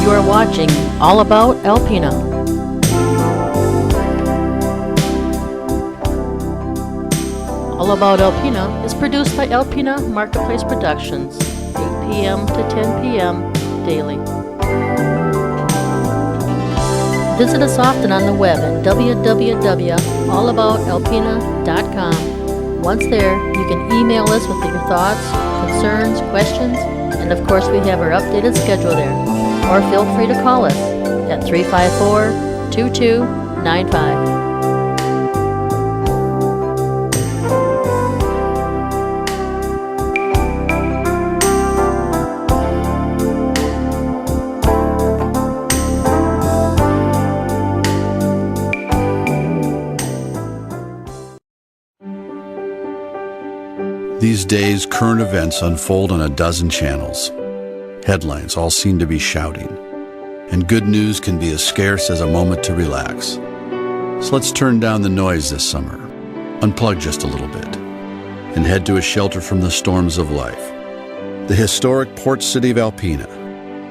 You are watching All About Alpena. All About Alpena is produced by Alpena Marketplace Productions, 8 p.m. to 10 p.m. daily. Visit us often on the web at www.allaboutalpena.com. Once there, you can email us with your thoughts, concerns, questions, and of course we have our updated schedule there. Or feel free to call us at 354-2295. These days, current events unfold on a dozen channels. Headlines all seem to be shouting, and good news can be as scarce as a moment to relax. So let's turn down the noise this summer, unplug just a little bit, and head to a shelter from the storms of life. The historic port city of Alpena,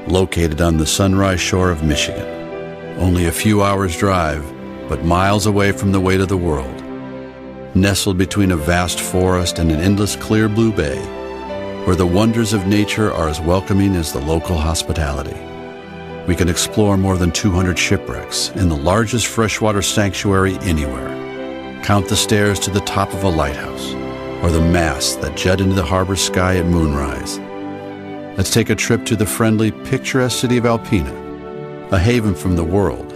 located on the Sunrise Shore of Michigan. Only a few hours' drive, but miles away from the weight of the world. Nestled between a vast forest and an endless clear blue bay, where the wonders of nature are as welcoming as the local hospitality. We can explore more than 200 shipwrecks in the largest freshwater sanctuary anywhere. Count the stairs to the top of a lighthouse, or the masts that jut into the harbor sky at moonrise. Let's take a trip to the friendly, picturesque city of Alpena, a haven from the world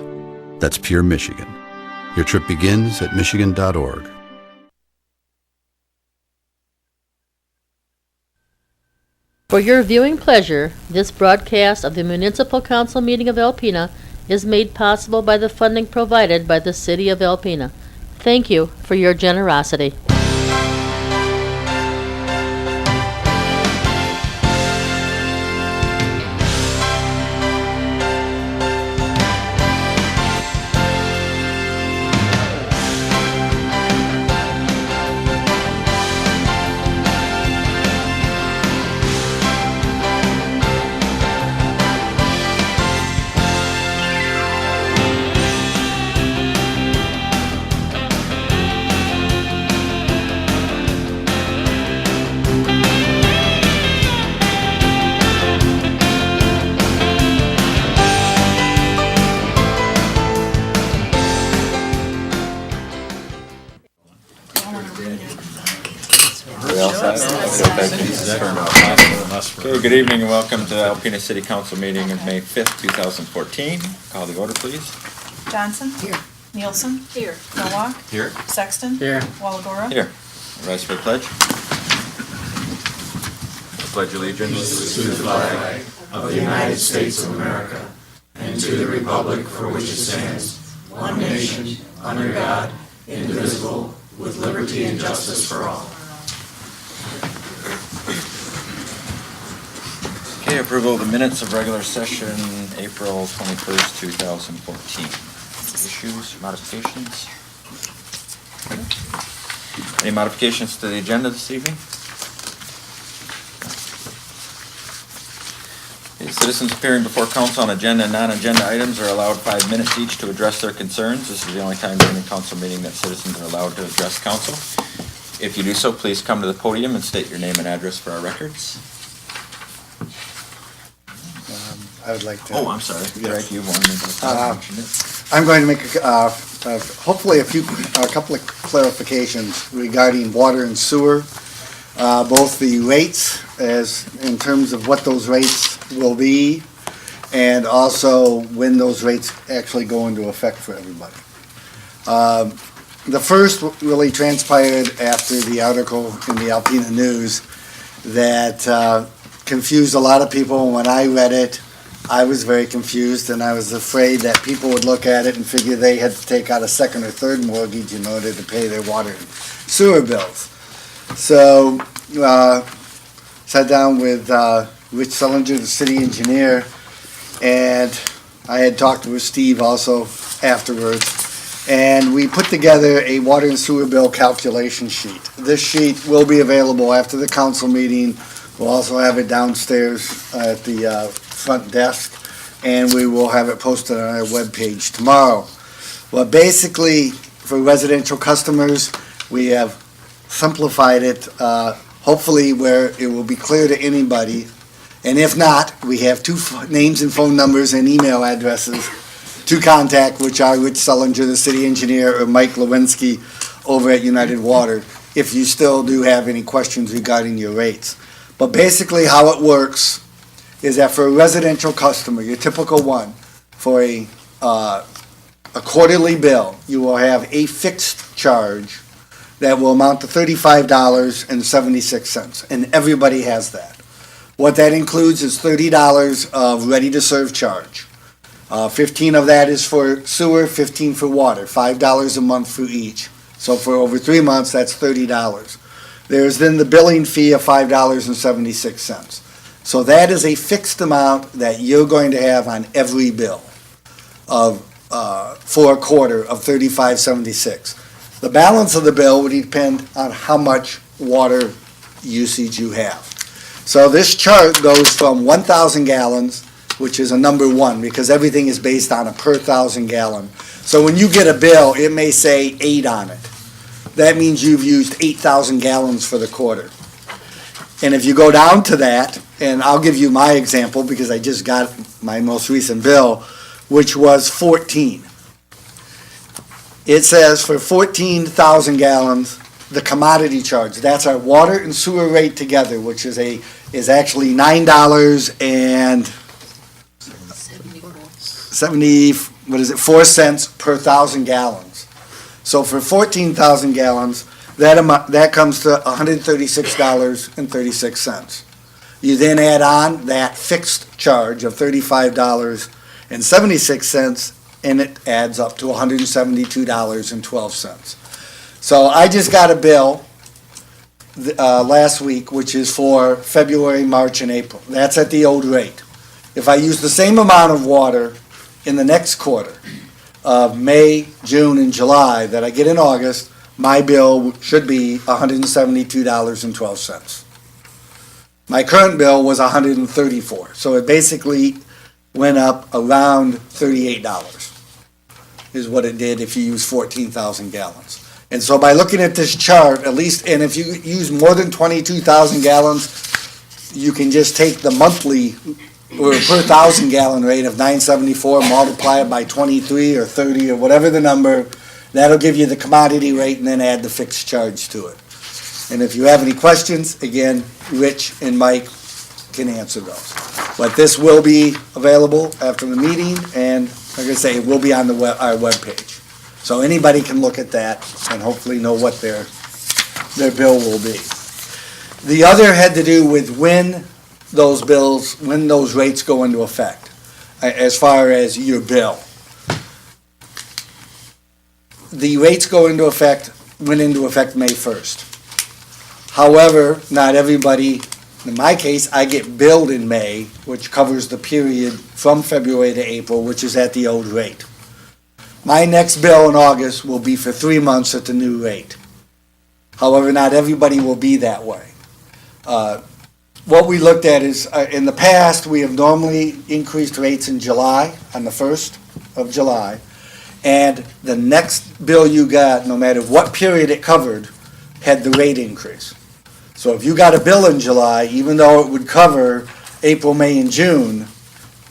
that's pure Michigan. Your trip begins at michigan.org. For your viewing pleasure, this broadcast of the Municipal Council meeting of Alpena is made possible by the funding provided by the City of Alpena. Thank you for your generosity. Okay, good evening and welcome to the Alpena City Council meeting of May 5th, 2014. Call the order, please. Johnson? Here. Nielsen? Here. Nowak? Here. Sexton? Here. Walagora? Here. Rise for the pledge. I pledge allegiance to the flag of the United States of America and to the republic for which it stands, one nation, under God, indivisible, with liberty and justice for all. Okay, approval of the minutes of regular session, April 21st, 2014. Issues, modifications? Any modifications to the agenda this evening? Okay, citizens appearing before council on agenda and non-agenda items are allowed 5 minutes each to address their concerns. This is the only time during the council meeting that citizens are allowed to address council. If you do so, please come to the podium and state your name and address for our records. I would like to. Oh, I'm sorry. Greg, you wanted to mention it. I'm going to make hopefully a couple of clarifications regarding water and sewer. Both the rates, as in terms of what those rates will be, and also when those rates actually go into effect for everybody. The first really transpired after the article in the Alpena News that confused a lot of people. When I read it, I was very confused, and I was afraid that people would look at it and figure they had to take out a second or third mortgage in order to pay their water and sewer bills. So, sat down with Rich Sullinger, the city engineer, and I had talked with Steve also afterwards, and we put together a water and sewer bill calculation sheet. This sheet will be available after the council meeting. We'll also have it downstairs at the front desk. and we will have it posted on our webpage tomorrow. Well, basically, for residential customers, we have simplified it, hopefully where it will be clear to anybody. And if not, we have two names and phone numbers and email addresses to contact, which are Rich Sullinger, the city engineer, or Mike Lewinsky over at United Water, if you still do have any questions regarding your rates. But basically how it works is that for a residential customer, your typical one, for a quarterly bill, you will have a fixed charge that will amount to $35.76, and everybody has that. What that includes is $30 of ready-to-serve charge. 15 of that is for sewer, 15 for water, $5 a month for each. So for over 3 months, that's $30. There's then the billing fee of $5.76. So that is a fixed amount that you're going to have on every bill for a quarter of $35.76. The balance of the bill would depend on how much water usage you have. So this chart goes from 1,000 gallons, which is a number one, because everything is based on a per 1,000 gallon. So when you get a bill, it may say 8 on it. That means you've used 8,000 gallons for the quarter. And if you go down to that, and I'll give you my example because I just got my most recent bill, which was 14. It says for 14,000 gallons, the commodity charge, that's our water and sewer rate together, which is actually $4 cents per 1,000 gallons. So for 14,000 gallons, that comes to $136.36. You then add on that fixed charge of $35.76, and it adds up to $172.12. So I just got a bill last week, which is for February, March, and April. That's at the old rate. If I use the same amount of water in the next quarter of May, June, and July that I get in August, my bill should be $172.12. My current bill was $134, so it basically went up around $38 is what it did if you use 14,000 gallons. And so by looking at this chart, at least, and if you use more than 22,000 gallons, you can just take the monthly or per 1,000 gallon rate of $9.74, multiply it by 23 or 30 or whatever the number, that'll give you the commodity rate and then add the fixed charge to it. And if you have any questions, again, Rich and Mike can answer those. But this will be available after the meeting, and like I say, it will be on our webpage. So anybody can look at that and hopefully know what their bill will be. The other had to do with when those rates go into effect, as far as your bill. The rates went into effect May 1st. However, not everybody, in my case, I get billed in May, which covers the period from February to April, which is at the old rate. My next bill in August will be for 3 months at the new rate. However, not everybody will be that way. What we looked at is, in the past, we have normally increased rates in July, on the 1st of July, and the next bill you got, no matter what period it covered, had the rate increase. So if you got a bill in July, even though it would cover April, May, and June,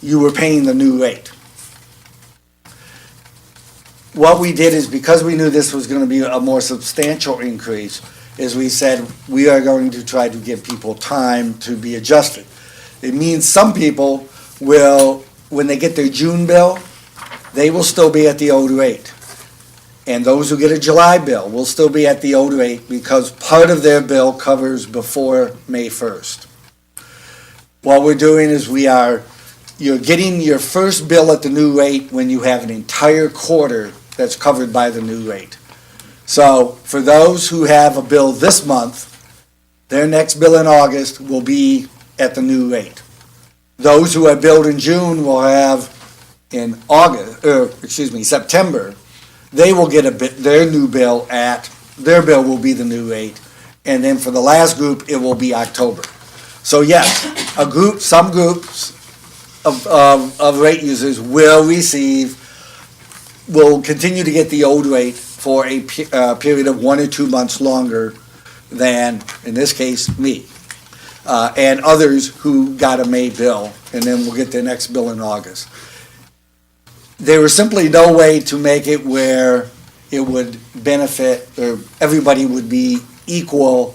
you were paying the new rate. What we did is, because we knew this was going to be a more substantial increase, is we said we are going to try to give people time to be adjusted. It means some people will, when they get their June bill, they will still be at the old rate. And those who get a July bill will still be at the old rate because part of their bill covers before May 1st. What we're doing is you're getting your first bill at the new rate when you have an entire quarter that's covered by the new rate. So for those who have a bill this month, their next bill in August will be at the new rate. Those who are billed in June will have in September, they will get their new bill their bill will be the new rate. And then for the last group, it will be October. So yes, some groups of rate users will continue to get the old rate for a period of 1 or 2 months longer than, in this case, me. And others who got a May bill, and then we'll get their next bill in August. There was simply no way to make it where it would benefit, or everybody would be equal,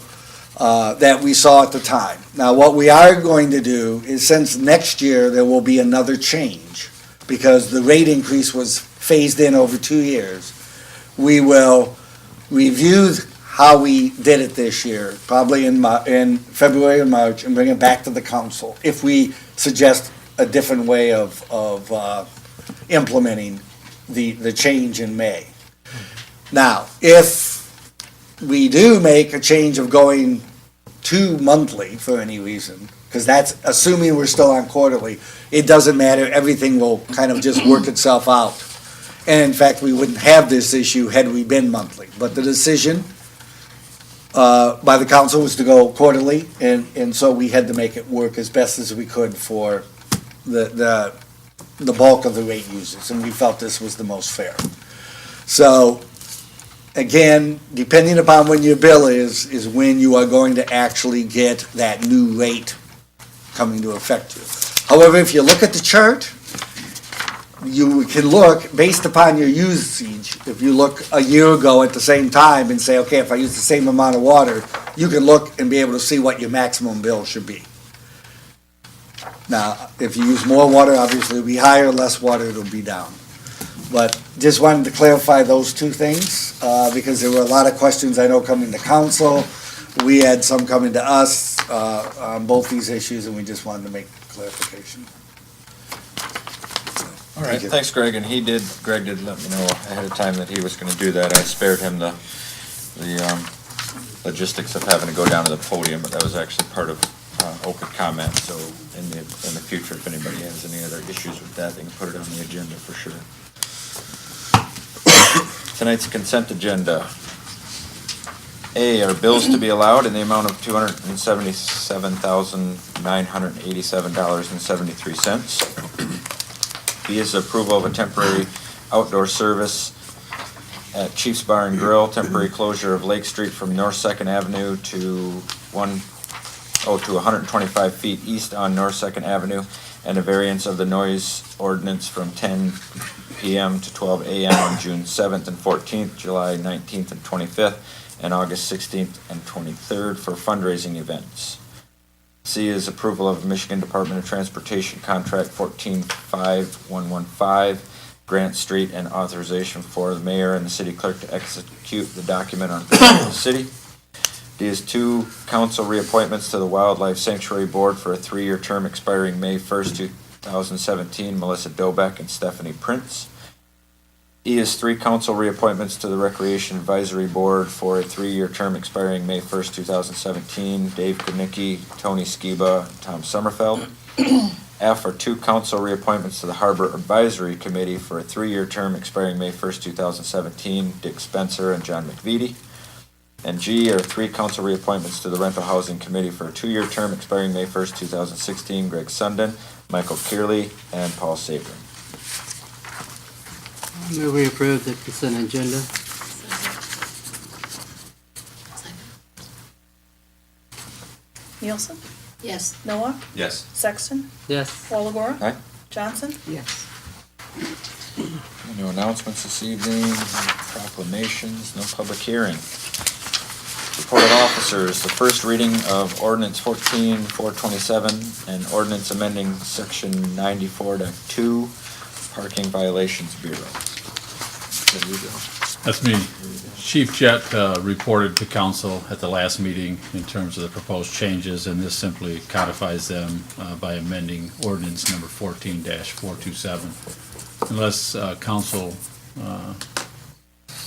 that we saw at the time. Now, what we are going to do is, since next year there will be another change, because the rate increase was phased in over 2 years, we will review how we did it this year, probably in February or March, and bring it back to the council if we suggest a different way of implementing the change in May. Now, if we do make a change of going to monthly for any reason, because that's assuming we're still on quarterly, it doesn't matter, everything will kind of just work itself out. And in fact, we wouldn't have this issue had we been monthly. But the decision by the council was to go quarterly, and so we had to make it work as best as we could for the bulk of the rate users, and we felt this was the most fair. So, again, depending upon when your bill is when you are going to actually get that new rate coming to affect you. However, if you look at the chart, you can look, based upon your usage, if you look a year ago at the same time and say, okay, if I use the same amount of water, you can look and be able to see what your maximum bill should be. Now, if you use more water, obviously it'll be higher, less water, it'll be down. But just wanted to clarify those two things, because there were a lot of questions I know coming to council. We had some coming to us on both these issues, and we just wanted to make clarification. All right, thanks, Greg, and Greg did let me know ahead of time that he was gonna do that. I spared him the logistics of having to go down to the podium, but that was actually part of open comment, so in the future, if anybody has any other issues with that, they can put it on the agenda for sure. Tonight's consent agenda. A, are bills to be allowed in the amount of $277,987.73. B is approval of a temporary outdoor service at Chief's Bar and Grill, temporary closure of Lake Street from North Second Avenue to 125 feet east on North Second Avenue, and a variance of the noise ordinance from 10 p.m. to 12 a.m. on June 7th and 14th, July 19th and 25th, and August 16th and 23rd for fundraising events. C is approval of Michigan Department of Transportation Contract 145115, Grant Street, and authorization for the mayor and the city clerk to execute the document on behalf of the city. D is 2 council reappointments to the Wildlife Sanctuary Board for a 3-year term expiring May 1st, 2017, Melissa Dobeck and Stephanie Prince. E is 3 council reappointments to the Recreation Advisory Board for a 3-year term expiring May 1st, 2017, Dave Kudnicki, Tony Skiba, and Tom Sommerfeld. F are 2 council reappointments to the Harbor Advisory Committee for a 3-year term expiring May 1st, 2017, Dick Spencer and John McVitie. And G are 3 council reappointments to the Rental Housing Committee for a 2-year term expiring May 1st, 2016, Greg Sundin, Michael Kearley, and Paul Sabrin. Move we approve the consent agenda. Nielsen? Yes. Noah? Yes. Sexton? Yes. Walagora? Aye. Johnson? Yes. No announcements this evening, no proclamations, no public hearing. Report of officers, the first reading of ordinance 14-427 and ordinance amending section 94.2, parking violations bureau. There you go. That's me. Chief Jett reported to council at the last meeting in terms of the proposed changes, and this simply codifies them by amending ordinance number 14-427. Unless council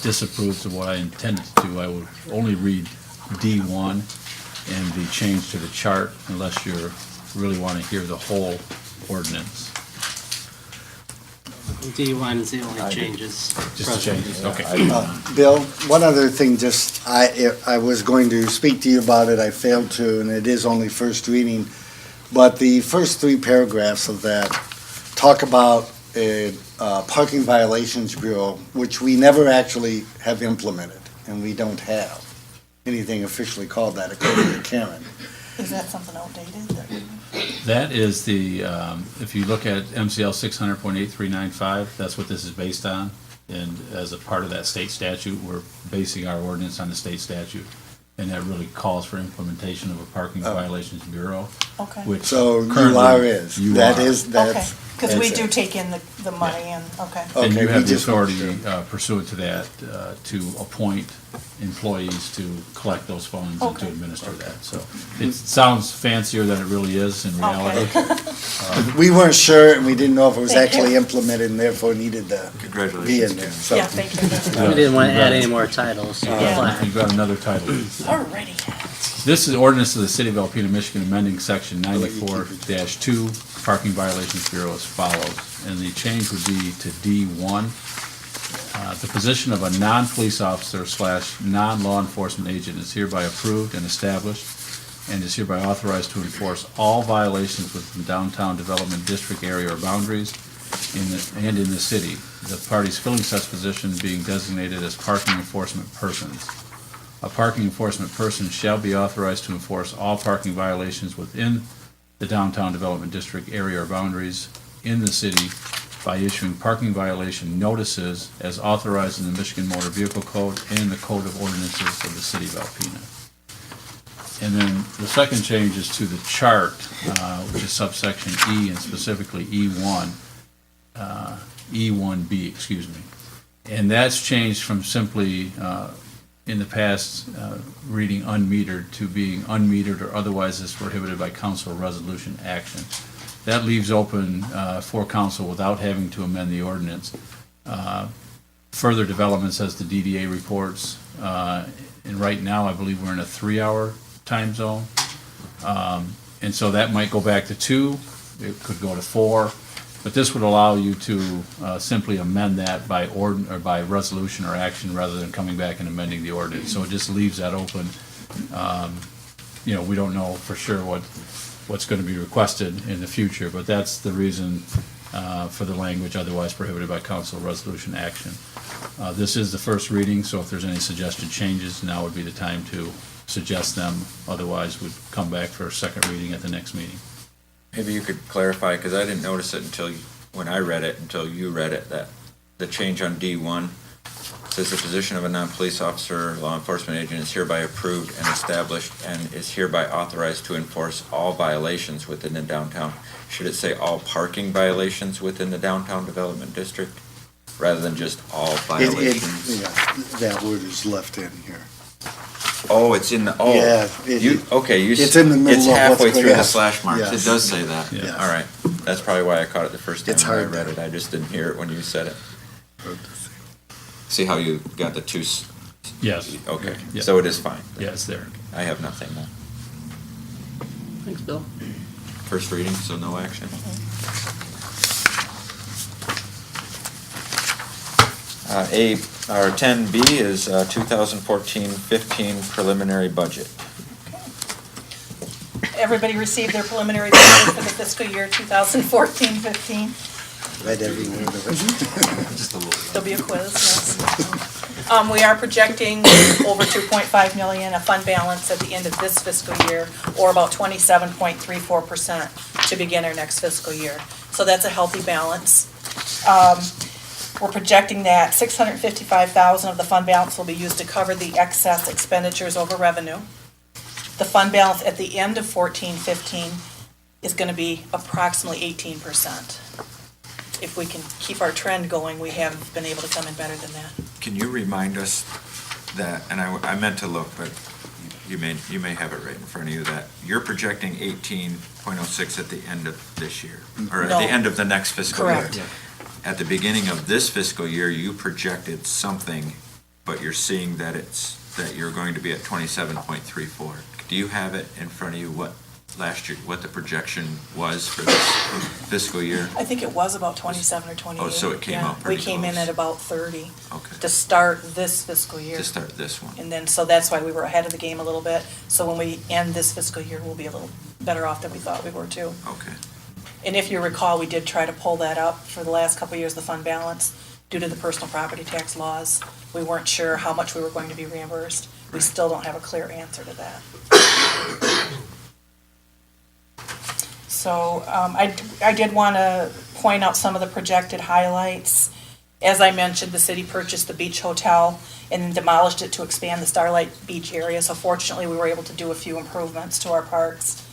disapproves of what I intended to do, I would only read D1 and the change to the chart, unless you really want to hear the whole ordinance. D1 is the only changes. Just the changes, okay. Bill, one other thing, just, I was going to speak to you about it, I failed to, and it is only first reading, but the first 3 paragraphs of that talk about a parking violations bureau, which we never actually have implemented, and we don't have anything officially called that, according to Karen. Is that something outdated that we? That is the, if you look at MCL 600.8395, that's what this is based on. And as a part of that state statute, we're basing our ordinance on the state statute. And that really calls for implementation of a parking violations bureau, Okay. which So currently you are. are. Okay, because we that's do it. take in the money and, okay. And Okay, you we have the just- authority pursuant to that to appoint employees to collect those funds and to Okay. administer that. So it sounds fancier than it really is in reality. We weren't sure, and we didn't know if it was Thank you. actually implemented, and therefore needed to be in Congratulations, there, Ken. so. Yeah, thank you. We didn't want to add any more titles. So Yeah. flat. You've got another title. Alrighty. This is ordinance of the City of Alpena, Michigan, amending section 94-2, parking violations bureau as follows. And the change would be to D1. The position of a non-police officer / non-law enforcement agent is hereby approved and established and is hereby authorized to enforce all violations within downtown development district area or boundaries and in the city. The parties filling such position being designated as parking enforcement persons. A parking enforcement person shall be authorized to enforce all parking violations within the downtown development district area or boundaries in the city by issuing parking violation notices as authorized in the Michigan Motor Vehicle Code and the Code of Ordinances of the City of Alpena. And then the second change is to the chart, which is subsection E and specifically E1, E1B, excuse me. And that's changed from simply, in the past, reading unmetered to being unmetered or otherwise is prohibited by council resolution action. That leaves open for council without having to amend the ordinance. Further developments as the DDA reports, and right now I believe we're in a 3-hour time zone. And so that might go back to 2, it could go to 4, but this would allow you to simply amend that by or by resolution or action rather than coming back and amending the ordinance. So it just leaves that open. You know, we don't know for sure what's going to be requested in the future, but that's the reason for the language otherwise prohibited by council resolution action. This is the first reading, so if there's any suggested changes, now would be the time to suggest them. Otherwise, we'd come back for a second reading at the next meeting. Maybe you could clarify, because I didn't notice it when I read it, until you read it, that the change on D1 says the position of a non-police officer, law enforcement agent is hereby approved and established and is hereby authorized to enforce all violations within the downtown. Should it say all parking violations within the downtown development district, rather than just all violations? Yeah, that word is left in here. Oh, it's in the, Yeah, it's in the middle it's of what's halfway through the yes, slash marks. yes. It does say that. Yeah. All right. That's probably why I caught it the first time It's when I hard read to- it. I just didn't hear it when you said it. See how you got the two, Yes. okay. Yeah. So it is fine. Yeah, it's there. I have nothing then. Thanks, Bill. First reading, so no action. Our 10B is 2014-15 preliminary budget. Everybody received their preliminary budget for the fiscal year 2014-15. Read every word of it. Just a little. There'll be a quiz, yes. We are projecting over 2.5 million, a fund balance at the end of this fiscal year, or about 27.34% to begin our next fiscal year. So that's a healthy balance. We're projecting that 655,000 of the fund balance will be used to cover the excess expenditures over revenue. The fund balance at the end of 14-15 is going to be approximately 18%. If we can keep our trend going, we have been able to come in better than that. Can you remind us that, and I meant to look, but you may have it right in front of you, that you're projecting 18.06 at the end of this year, or at No. the end of the next fiscal year? Correct. At the beginning of this fiscal year, you projected something, but you're seeing that that you're going to be at 27.34. Do you have it in front of you, what last year, what the projection was for this fiscal year? I think it was about 27 or 28. Oh, so it came yeah. out pretty We came in close. at about 30 Okay, to start this fiscal year. to start this one. And then, so that's why we were ahead of the game a little bit. So when we end this fiscal year, we'll be a little better off than we thought we were too. Okay. And if you recall, we did try to pull that up for the last couple of years, the fund balance, due to the personal property tax laws. We weren't sure how much we were going to be reimbursed. We still don't have a clear answer to that. So I did want to point out some of the projected highlights. As I mentioned, the city purchased the beach hotel and then demolished it to expand the Starlight Beach area. So fortunately, we were able to do a few improvements to our parks.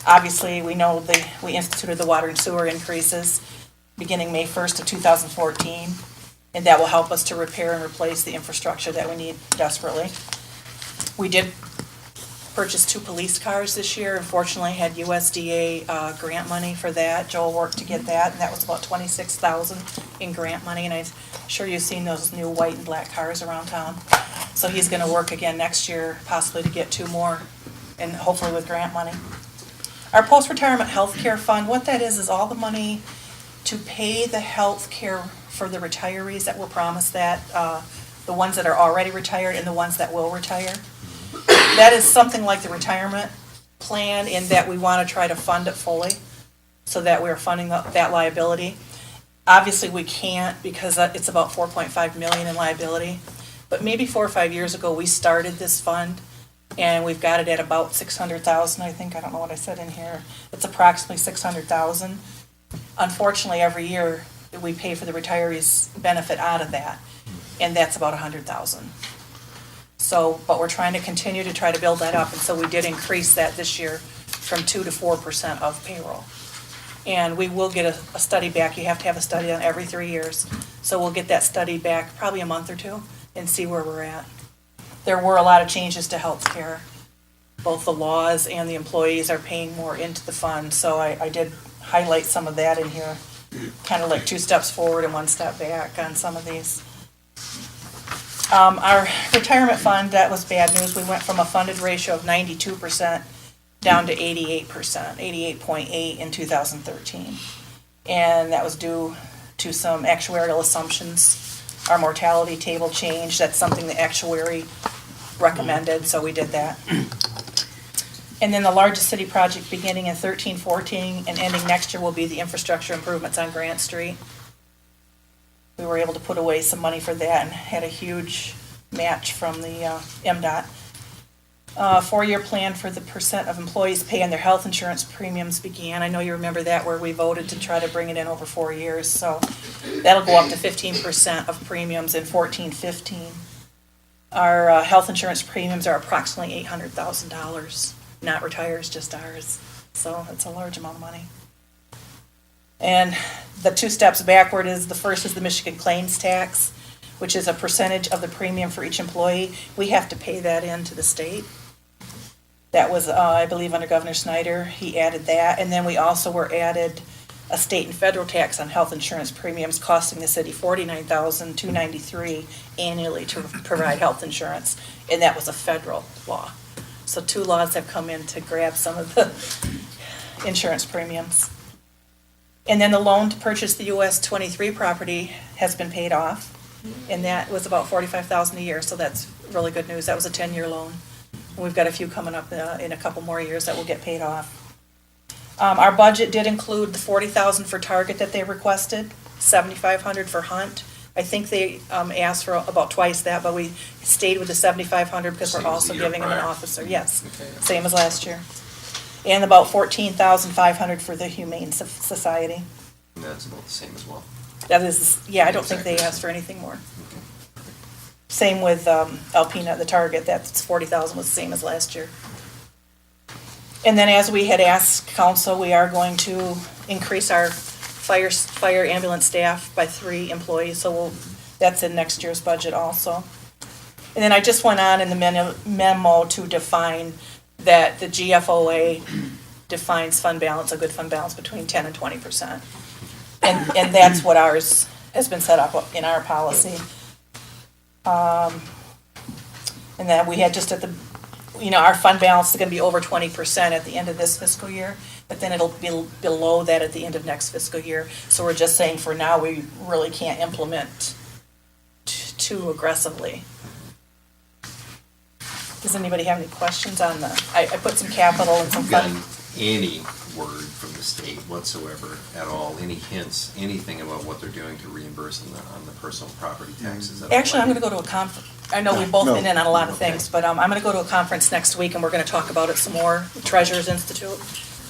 Obviously, we know we instituted the water and sewer increases beginning May 1st of 2014. And that will help us to repair and replace the infrastructure that we need desperately. We did purchase 2 police cars this year. Unfortunately, had USDA grant money for that. Joel worked to get that, and that was about $26,000 in grant money. And I'm sure you've seen those new white and black cars around town. So he's going to work again next year, possibly to get 2 more, and hopefully with grant money. Our post-retirement health care fund, what that is all the money to pay the health care for the retirees that were promised that, the ones that are already retired and the ones that will retire. That is something like the retirement plan in that we want to try to fund it fully so that we're funding that liability. Obviously, we can't because it's about $4.5 million in liability. But maybe 4 or 5 years ago, we started this fund and we've got it at about $600,000, I think. I don't know what I said in here. It's approximately $600,000. Unfortunately, every year we pay for the retirees' benefit out of that, and that's about $100,000. So, but we're trying to continue to try to build that up, and so we did increase that this year from 2 to 4% of payroll. And we will get a study back. You have to have a study on every 3 years. So we'll get that study back probably a month or 2 and see where we're at. There were a lot of changes to health care. Both the laws and the employees are paying more into the fund, so I did highlight some of that in here. Kind of like 2 steps forward and 1 step back on some of these. Our retirement fund, that was bad news. We went from a funded ratio of 92% down to 88%, 88.8 in 2013. And that was due to some actuarial assumptions. Our mortality table changed. That's something the actuary recommended, so we did that. And then the largest city project beginning in 13-14 and ending next year will be the infrastructure improvements on Grant Street. We were able to put away some money for that and had a huge match from the MDOT. 4-year plan for the percent of employees paying their health insurance premiums began. I know you remember that, where we voted to try to bring it in over 4 years. So that'll go up to 15% of premiums in 14-15. Our health insurance premiums are approximately $800,000. Not retires, just ours. So it's a large amount of money. And the 2 steps backward is, the first is the Michigan claims tax, which is a percentage of the premium for each employee. We have to pay that in to the state. That was, I believe, under Governor Snyder. He added that. And then we also were added a state and federal tax on health insurance premiums, costing the city $49,293 annually to provide health insurance. And that was a federal law. So 2 laws have come in to grab some of the insurance premiums. And then the loan to purchase the US 23 property has been paid off. And that was about $45,000 a year, so that's really good news. That was a 10-year loan. And we've got a few coming up in a couple more years that will get paid off. Our budget did include the $40,000 for Target that they requested, $7,500 for Hunt. I think they asked for about twice that, but we stayed with the $7,500 because we're also giving them an officer. Yes, same as last year. And about $14,500 for the Humane Society. And that's about the same as well. That is, yeah, I don't think they asked for anything more. Same with Alpena, the Target, that's $40,000 was the same as last year. And then as we had asked council, we are going to increase our fire ambulance staff by 3 employees, so that's in next year's budget also. And then I just went on in the memo to define that the GFOA defines fund balance, a good fund balance between 10 and 20%. And that's what ours has been set up in our policy. And then we had just at the, our fund balance is gonna be over 20% at the end of this fiscal year, but then it'll be below that at the end of next fiscal year. So we're just saying for now, we really can't implement too aggressively. Does anybody have any questions on the, I put some capital and some We've got fund. Andy word from the state whatsoever at all? Any hints, anything about what they're doing to reimburse on the personal property taxes? Actually, I'm gonna go to a conference. I know we've both No. been in on a lot of things, but I'm gonna go to a conference next week and we're gonna talk about it some more, Treasurers Institute.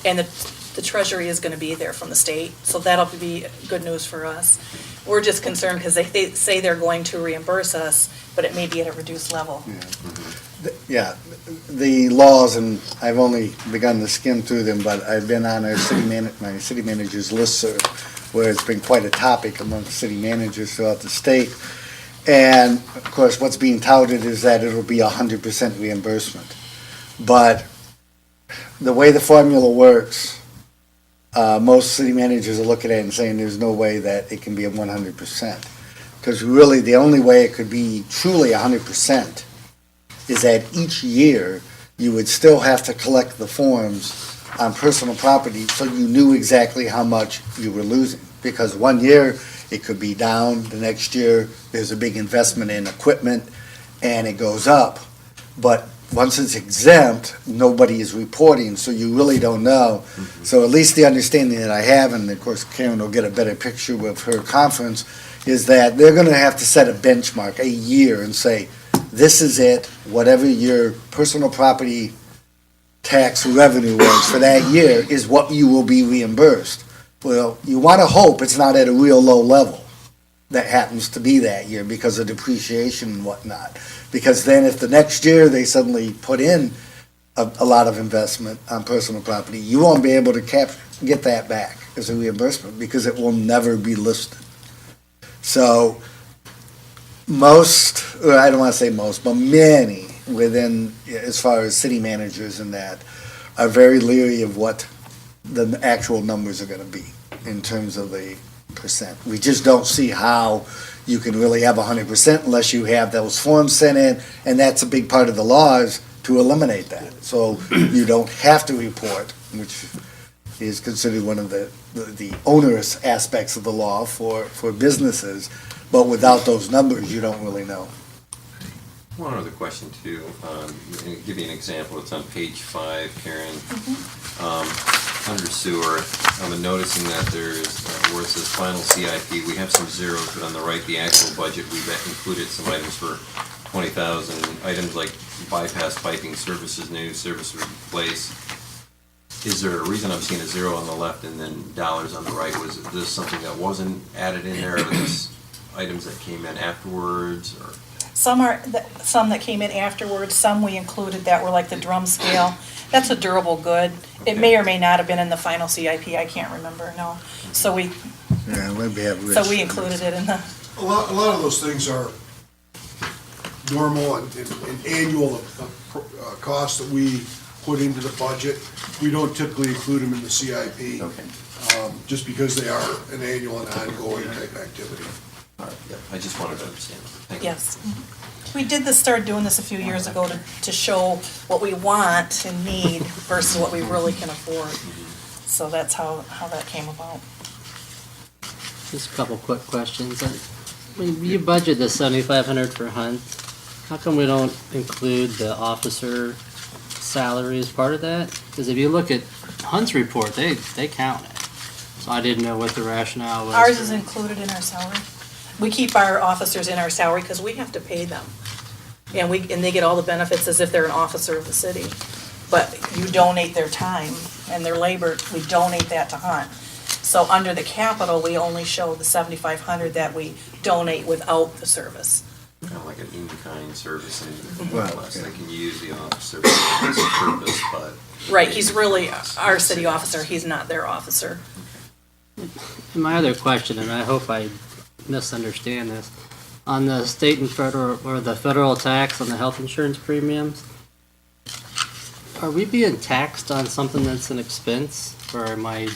And the Treasury is gonna be there from the state, so that'll be good news for us. We're just concerned because they say they're going to reimburse us, but it may be at a reduced level. Yeah, the laws, and I've only begun to skim through them, but I've been on our my city manager's listserv, where it's been quite a topic among city managers throughout the state. And of course, what's being touted is that it'll be 100% reimbursement. But the way the formula works, most city managers are looking at it and saying there's no way that it can be a 100%. Because really, the only way it could be truly 100% is that each year, you would still have to collect the forms on personal property so you knew exactly how much you were losing. Because one year, it could be down, the next year, there's a big investment in equipment, and it goes up. But once it's exempt, nobody is reporting, so you really don't know. So at least the understanding that I have, and of course Karen will get a better picture with her conference, is that they're gonna have to set a benchmark, a year, and say, this is it, whatever your personal property tax revenue was for that year is what you will be reimbursed. Well, you want to hope it's not at a real low level that happens to be that year because of depreciation and whatnot. Because then if the next year they suddenly put in a lot of investment on personal property, you won't be able to get that back as a reimbursement because it will never be listed. So most, or I don't want to say most, but many within, as far as city managers and that, are very leery of what the actual numbers are going to be in terms of the percent. We just don't see how you can really have 100% unless you have those forms sent in, and that's a big part of the law is to eliminate that. So you don't have to report, which is considered one of the onerous aspects of the law for businesses. But without those numbers, you don't really know. One other question too, give you an example, it's on page 5, Karen. Under sewer, I'm noticing that there's, where it says final CIP, we have some zeros, but on the right, the actual budget, we've included some items for 20,000, items like bypass piping, services new, service replace. Is there a reason I'm seeing a zero on the left and then dollars on the right? Was this something that wasn't added in there, or this items that came in afterwards, or? Some that came in afterwards, some we included that were like the drum scale. That's a durable good. It may or may not have been in the final CIP, I can't remember, no. So we included it in the. A lot of those things are normal and annual costs that we put into the budget. We don't typically include them in the CIP. Okay. Just because they are an annual and ongoing type activity. All right, yeah, I just wanted to understand. Thank you. Yes. We did start doing this a few years ago to show what we want and need versus what we really can afford. So that's how that came about. Just a couple quick questions. When you budget the 7,500 for Hunt, how come we don't include the officer salary as part of that? Because if you look at Hunt's report, they count it. So I didn't know what the rationale was. Ours is included in our salary. We keep our officers in our salary because we have to pay them. And they get all the benefits as if they're an officer of the city. But you donate their time and their labor, we donate that to Hunt. So under the capital, we only show the 7,500 that we donate without the service. Kind of like an in-kind service, and Right, more or less, they can use the officer for this purpose, but. Right, he's really our city officer, he's not their officer. And my other question, and I hope I misunderstand this, on the state and federal, or the federal tax on the health insurance premiums, are we being taxed on something that's an expense, or am I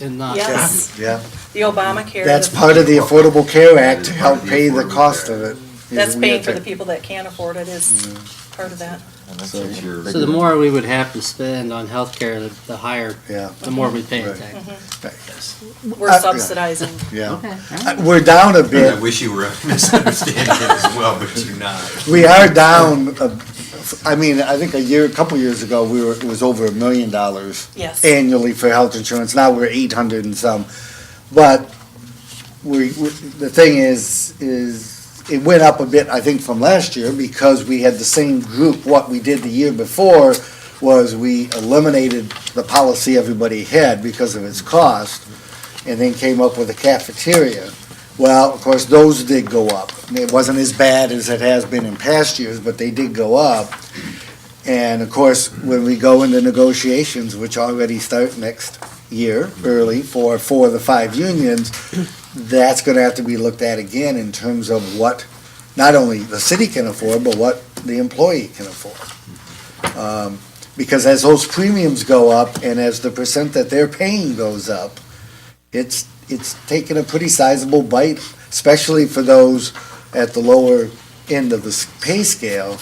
not? Yes. Yeah, The Obamacare. that's part of the Affordable Care Act to help pay the cost of it. That's paying for the people that can't afford it is part of that. So, So the more we would have to spend on healthcare, the higher, yeah, the more we pay in Right. tax. We're subsidizing. yeah. Okay. We're down a I bit. wish you were misunderstanding it as well, but you're not. We are down I mean, I think a couple years ago, it was over $1 million Yes. annually for health insurance. Now we're 800 and some. But the thing is it went up a bit, I think, from last year because we had the same group. What we did the year before was we eliminated the policy everybody had because of its cost and then came up with a cafeteria. Well, of course, those did go up. It wasn't as bad as it has been in past years, but they did go up. And of course, when we go into negotiations, which already start next year, early, for the 5 unions, that's gonna have to be looked at again in terms of what not only the city can afford, but what the employee can afford. Because as those premiums go up and as the percent that they're paying goes up, it's taken a pretty sizable bite, especially for those at the lower end of the pay scale,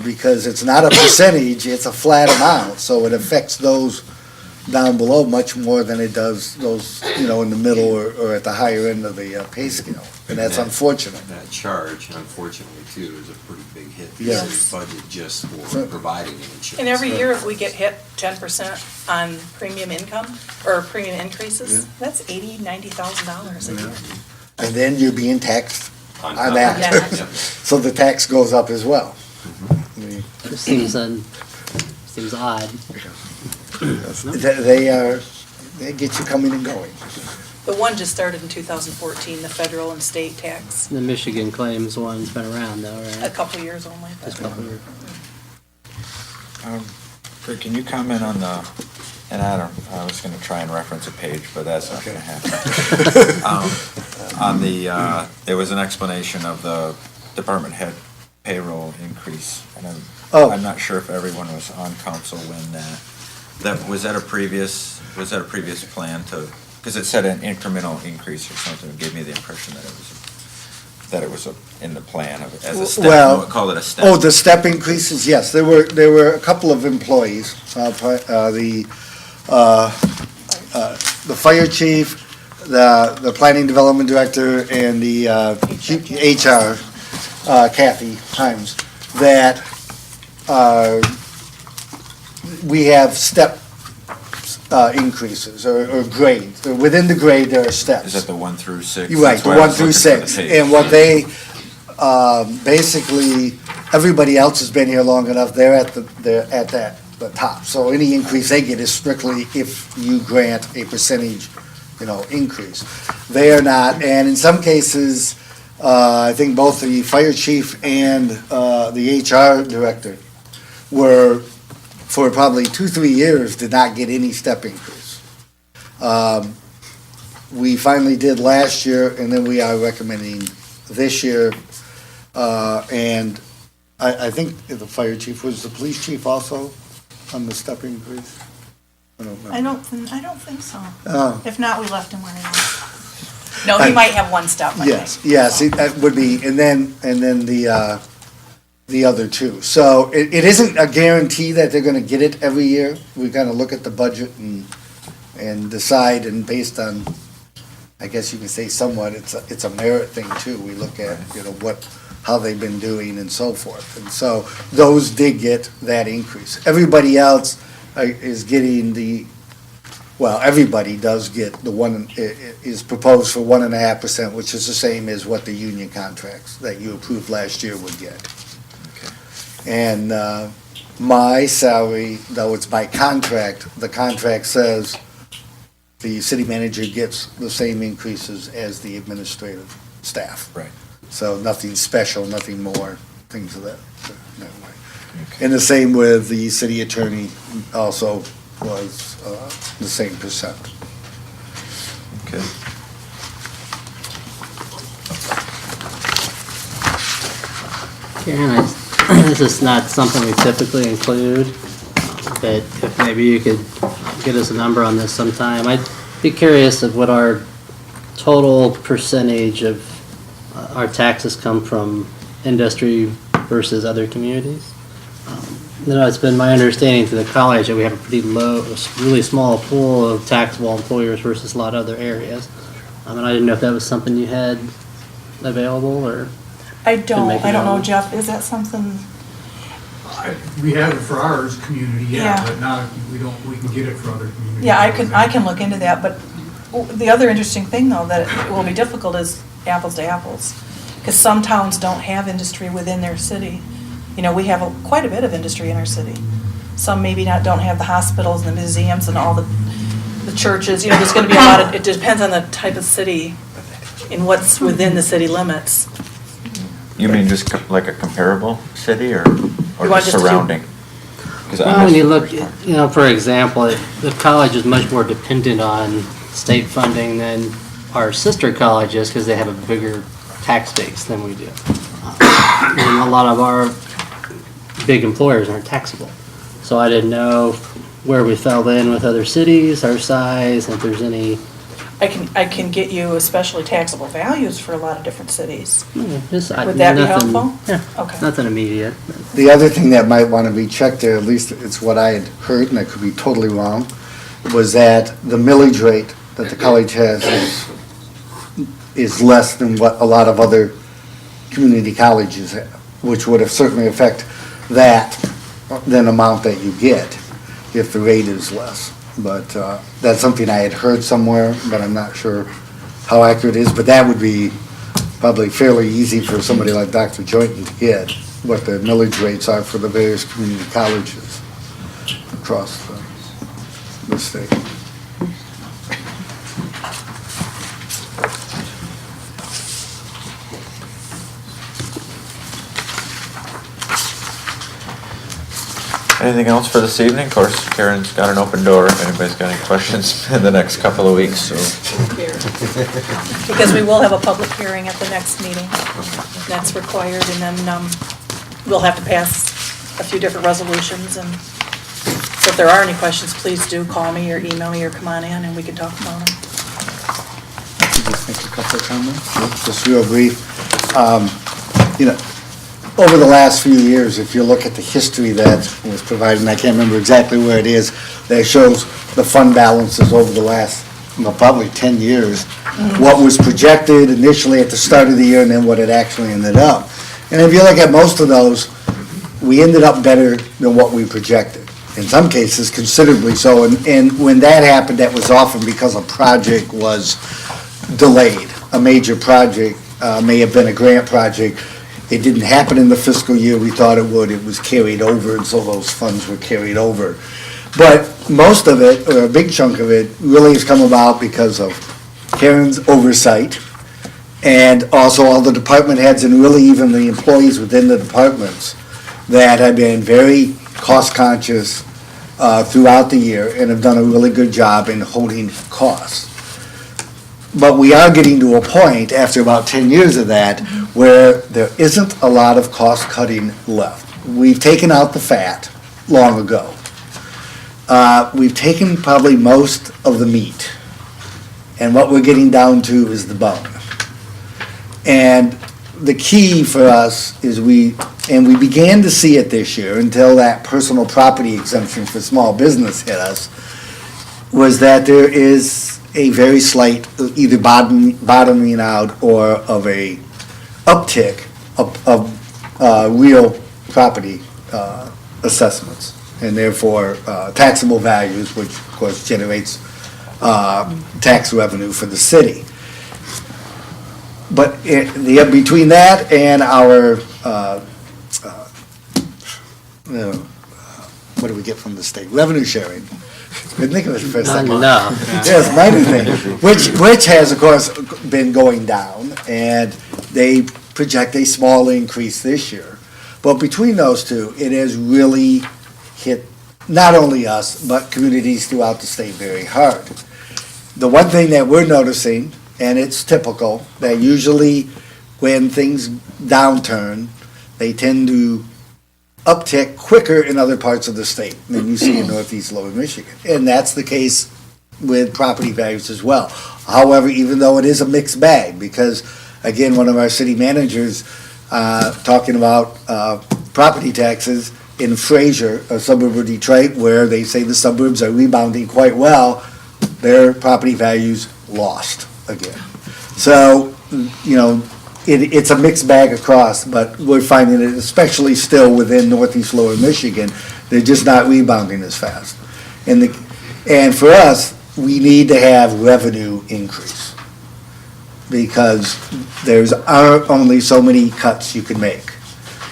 because it's not a percentage, it's a flat amount, so it affects those down below much more than it does those, in the middle or at the higher end of the pay scale, and that's unfortunate. That charge, unfortunately, too, is a pretty big hit to the Yes. city's budget just for providing the insurance. And every year, if we get hit 10% on premium income, or premium increases, that's $80,000-$90,000 a year. And then you're being taxed On on top that. of Yeah. Yep. So the tax goes up as well. I mean, Just seems odd. they get you coming and going. The one just started in 2014, the federal and state tax, The Michigan claims one's been around though, a right? couple years only. Just a couple years. Kurt, can you comment on and I was gonna try and reference a page, but that's not gonna happen. There was an explanation of the department head payroll increase, and I'm not sure if everyone was on council when was that a previous plan to, because it said an incremental increase or something, it gave me the impression that it was in the plan as a step, Well, call it a step. Oh, the step increases, yes, there were a couple of employees, the fire chief, the planning development director, and the HR, Kathy Himes, that we have step increases or grades. Within the grade, there are steps. Is that the 1 through 6? You're right, That's the why I 1 was through looking for the 6. page. And what they, basically, everybody else has been here long enough, they're at the top. So any increase they get is strictly if you grant a percentage, increase. They are not, and in some cases, I think both the fire chief and the HR director were, for probably 2-3 years, did not get any step increase. We finally did last year, and then we are recommending this year. And I think the fire chief, was the police chief also on the step increase? I don't know. I don't think so. Oh. If not, we left him where he was. No, he might have one step, I think. Yes, that would be, and then the other two. So it isn't a guarantee that they're gonna get it every year. We kind of look at the budget and decide, and based on, I guess you can say somewhat, it's a merit thing too. We look at, how they've been doing and so forth. And so those did get that increase. Everybody else is getting everybody does get is proposed for 1.5%, which is the same as what the union contracts that you approved last year would get. And my salary, though it's by contract, the contract says the city manager gets the same increases as the administrative staff. Right. So nothing special, nothing more, things of that way. And the same with the city attorney, also was the same percent. Okay. Karen, this is not something we typically include, but if maybe you could get us a number on this sometime. I'd be curious of what our total percentage of our taxes come from industry versus other communities. It's been my understanding through the college that we have a pretty low, really small pool of taxable employers versus a lot of other areas. And I didn't know if that was something you had available or. I don't make it know, out. Jeff, is that something, We have it for ours community, Yeah. but not, we can get it for other communities. Yeah, I can look into that, but the other interesting thing though, that will be difficult is apples to apples. Because some towns don't have industry within their city. You know, we have quite a bit of industry in our city. Some maybe don't have the hospitals and the museums and all the churches, you know, there's gonna be a lot of, it depends on the type of city and what's within the city limits. You mean just like a comparable city or You want just just to- surrounding? 'Cause Well, when you look, you know, for example, the college is much more dependent on state funding than our sister colleges because they have a bigger tax base than we do. And a lot of our big employers aren't taxable. So I didn't know where we fell in with other cities, our size, if there's any. I can get you especially taxable values for a lot of different cities. Just, Would that be nothing- helpful? Yeah, Okay. nothing immediate. The other thing that might want to be checked there, at least it's what I had heard, and I could be totally wrong, was that the millage rate that the college has is less than what a lot of other community colleges have, which would have certainly affect that, then amount that you get if the rate is less. But that's something I had heard somewhere, but I'm not sure how accurate it is. But that would be probably fairly easy for somebody like Dr. Joynton to get, what the millage rates are for the various community colleges across the state. Anything else for this evening? Of course, Karen's got an open door if anybody's got any questions in the next couple of weeks, so. Because we will have a public hearing at the next meeting. That's required, and then we'll have to pass a few different resolutions. And so if there are any questions, please do call me or email me or come on in and we can talk about them. Just make a couple of comments, just real brief. You know, over the last few years, if you look at the history that was provided, and I can't remember exactly where it is, that shows the fund balances over the last, probably 10 years, what was projected initially at the start of the year and then what it actually ended up. And if you look at most of those, we ended up better than what we projected. In some cases, considerably so. And when that happened, that was often because a project was delayed. A major project may have been a grant project. It didn't happen in the fiscal year we thought it would. It was carried over, and so those funds were carried over. But most of it, or a big chunk of it, really has come about because of Karen's oversight and also all the department heads and really even the employees within the departments that have been very cost-conscious throughout the year and have done a really good job in holding costs. But we are getting to a point, after about 10 years of that, where there isn't a lot of cost-cutting left. We've taken out the fat long ago. We've taken probably most of the meat. And what we're getting down to is the bone. And the key for us is we began to see it this year until that personal property exemption for small business hit us, was that there is a very slight, either bottoming out or of a uptick of real property assessments, and therefore taxable values, which of course generates tax revenue for the city. But between that and our, what do we get from the state? Revenue sharing. Couldn't think of it for a second. No. Yes, minor thing, which has, of course, been going down, and they project a small increase this year. But between those two, it has really hit not only us, but communities throughout the state very hard. The one thing that we're noticing, and it's typical, that usually when things downturn, they tend to uptick quicker in other parts of the state than you see in northeast lower Michigan. And that's the case with property values as well. However, even though it is a mixed bag, because again, one of our city managers talking about property taxes in Fraser, a suburb of Detroit, where they say the suburbs are rebounding quite well, their property values lost again. So, you know, it's a mixed bag across, but we're finding it, especially still within northeast lower Michigan, they're just not rebounding as fast. And for us, we need to have revenue increase, because are only so many cuts you can make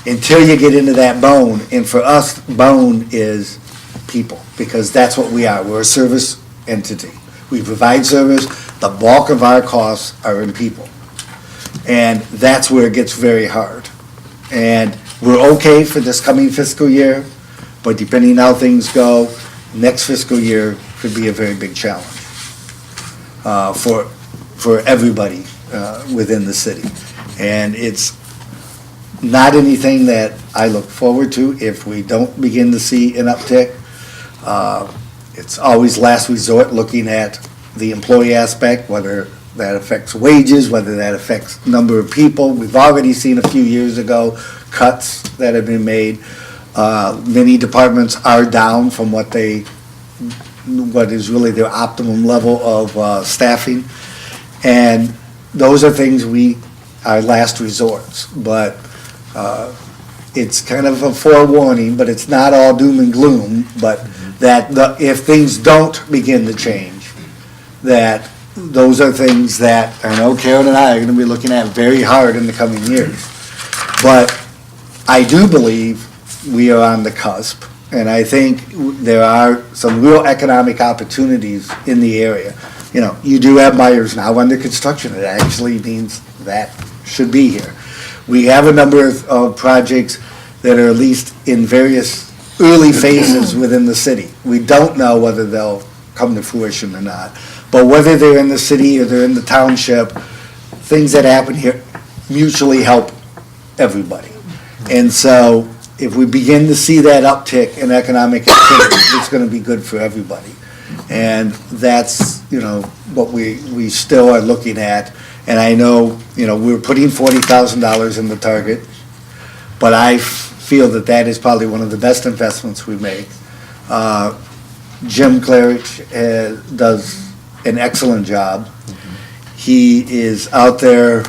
until you get into that bone. And for us, bone is people, because that's what we are. We're a service entity. We provide service. The bulk of our costs are in people. And that's where it gets very hard. And we're okay for this coming fiscal year, but depending how things go, next fiscal year could be a very big challenge for everybody within the city. And it's not anything that I look forward to if we don't begin to see an uptick. It's always last resort looking at the employee aspect, whether that affects wages, whether that affects number of people. We've already seen a few years ago cuts that have been made. Many departments are down from what is really their optimum level of staffing. And those are things our last resorts. But it's kind of a forewarning, but it's not all doom and gloom, but that if things don't begin to change, that those are things that I know Karen and I are going to be looking at very hard in the coming years. But I do believe we are on the cusp, and I think there are some real economic opportunities in the area. You know, you do have Myers now under construction. It actually means that should be here. We have a number of projects that are at least in various early phases within the city. We don't know whether they'll come to fruition or not. But whether they're in the city or they're in the township, things that happen here mutually help everybody. And so if we begin to see that uptick in economic activity, it's going to be good for everybody. And that's, what we still are looking at. And I know, we're putting $40,000 in the target, but I feel that is probably one of the best investments we make. Jim Claridge does an excellent job. He is out there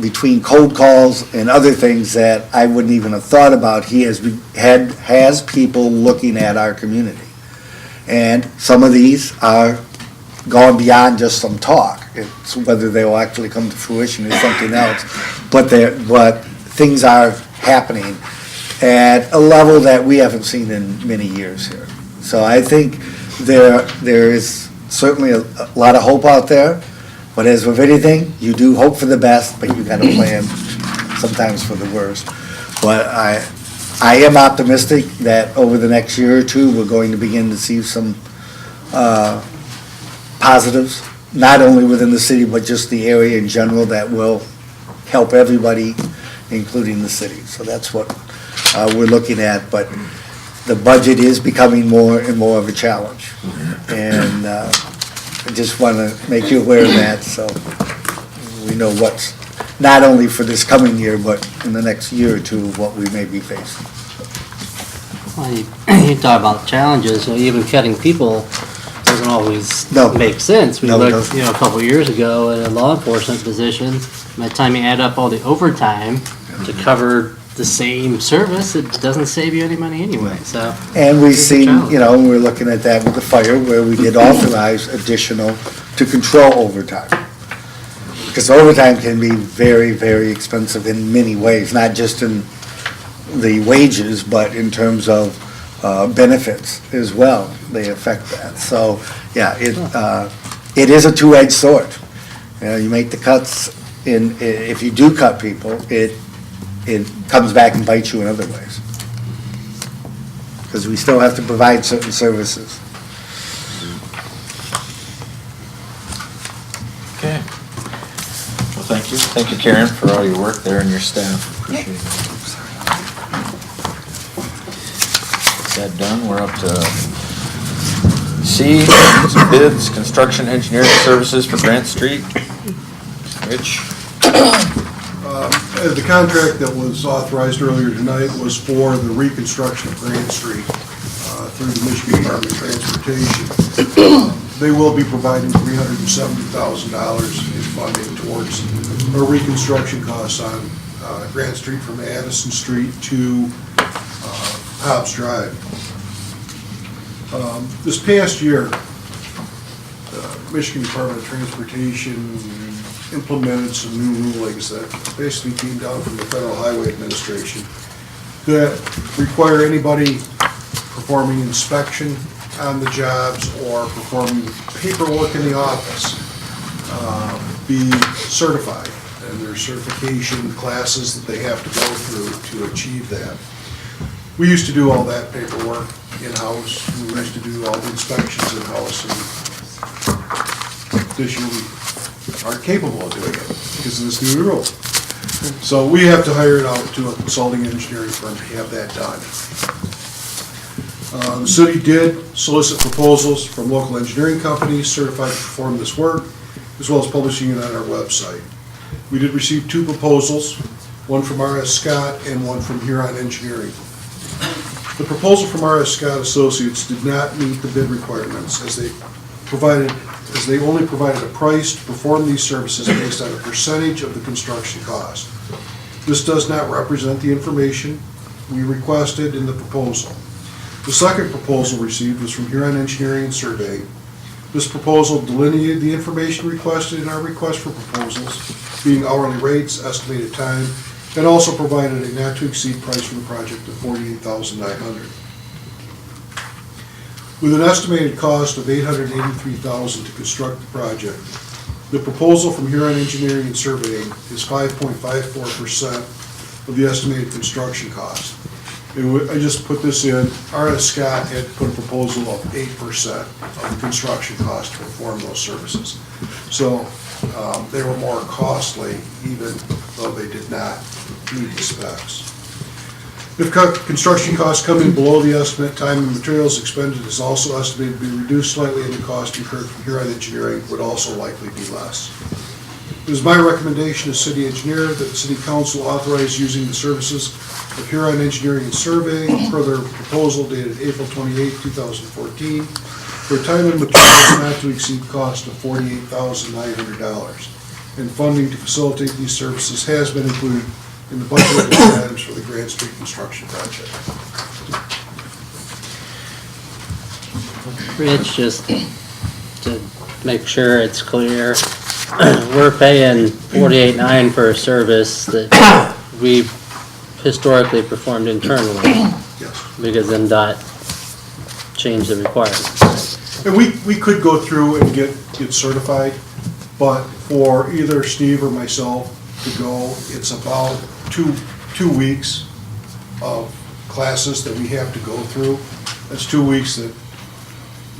between cold calls and other things that I wouldn't even have thought about. He has people looking at our community. And some of these are going beyond just some talk. It's whether they will actually come to fruition is something else. But things are happening at a level that we haven't seen in many years here. So I think there is certainly a lot of hope out there. But as with anything, you do hope for the best, but you got to plan sometimes for the worst. But I am optimistic that over the next year or two, we're going to begin to see some positives, not only within the city, but just the area in general that will help everybody, including the city. So that's what we're looking at. But the budget is becoming more and more of a challenge. And I just want to make you aware of that, so we know what's, not only for this coming year, but in the next year or two, what we may be facing. Well, you talk about challenges, even cutting people doesn't always make sense. We looked, a couple of years ago at a law enforcement position, by the time you add up all the overtime to cover the same service, it doesn't save you any money anyway, so. And we've seen, we're looking at that with the fire, where we did authorize additional to control overtime. Because overtime can be very, very expensive in many ways, not just in the wages, but in terms of benefits as well. They affect that. So, yeah, it is a two-edged sword. You make the cuts, if you do cut people, it comes back and bites you in other ways. Because we still have to provide certain services. Okay. Well, thank you. Thank you, Karen, for all your work there and your staff. Appreciate it. With that done, we're up to C, bids, construction engineering services for Grant Street. Rich? The contract that was authorized earlier tonight was for the reconstruction of Grant Street through the Michigan Department of Transportation. they will be providing $370,000 in funding towards our reconstruction costs on Grant Street from Addison Street to Hobbs Drive. This past year, Michigan Department of Transportation implemented some new rulings that basically came down from the Federal Highway Administration that require anybody performing inspection on the jobs or performing paperwork in the office be certified. And there's certification classes that they have to go through to achieve that. We used to do all that paperwork in-house. We used to do all the inspections in-house, and this year we aren't capable of doing it because of this new rule. So we have to hire it out to a consulting engineering firm to have that done. The city did solicit proposals from local engineering companies certified to perform this work, as well as publishing it on our website. We did receive 2 proposals, one from R.S. Scott and one from Huron Engineering. The proposal from R.S. Scott Associates did not meet the bid requirements as they only provided a price to perform these services based on a percentage of the construction cost. This does not represent the information we requested in the proposal. The second proposal received was from Huron Engineering and Surveying. This proposal delineated the information requested in our request for proposals, being hourly rates, estimated time, and also provided a not-to-exceed price for the project of $48,900. With an estimated cost of $883,000 to construct the project, the proposal from Huron Engineering and Surveying is 5.54% of the estimated construction cost. I just put this in, R.S. Scott had put a proposal of 8% of the construction cost to perform those services. So they were more costly even though they did not meet the specs. If construction costs come in below the estimate, time and materials expended is also estimated to be reduced slightly, and the cost incurred from Huron Engineering would also likely be less. It is my recommendation as city engineer that the city council authorize using the services of Huron Engineering and Surveying per their proposal dated April 28, 2014, for a time and materials not to exceed cost of $48,900. And funding to facilitate these services has been included in the budget items for the Grant Street construction project. Rich, just to make sure it's clear, we're paying $48,900 for a service that we've historically performed internally. Yes. Because MDOT changed the requirements. And we could go through and get certified, but for either Steve or myself to go, it's about two weeks of classes that we have to go through. That's 2 weeks that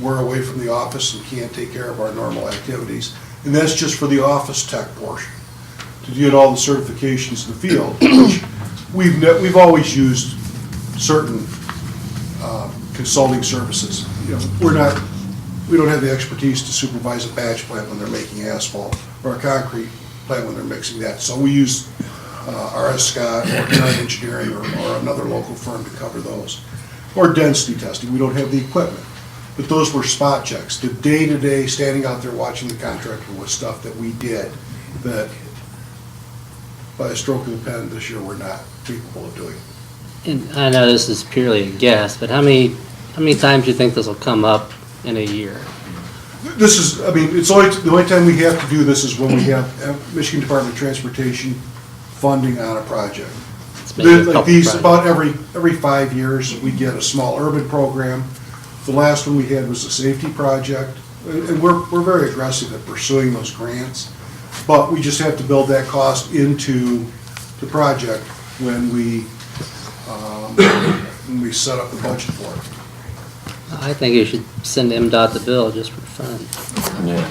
we're away from the office and can't take care of our normal activities. And that's just for the office tech portion. To get all the certifications in the field, which we've always used certain consulting services. You know, we don't have the expertise to supervise a batch plant when they're making asphalt, or a concrete plant when they're mixing that. So we use R.S. Scott or Huron Engineering or another local firm to cover those. Or density testing, we don't have the equipment. But those were spot checks, the day-to-day standing out there watching the contractor with stuff that we did that by a stroke of the pen this year we're not capable of doing. And I know this is purely a guess, but how many times do you think this will come up in a year? This is, I mean, it's always, the only time we have to do this is when we have Michigan Department of Transportation funding on a project. Like these, about every 5 years, we get a small urban program. The last one we had was a safety project, and we're very aggressive at pursuing those grants, but we just have to build that cost into the project when we set up the budget for it. I think you should send MDOT the bill just for fun. Yeah.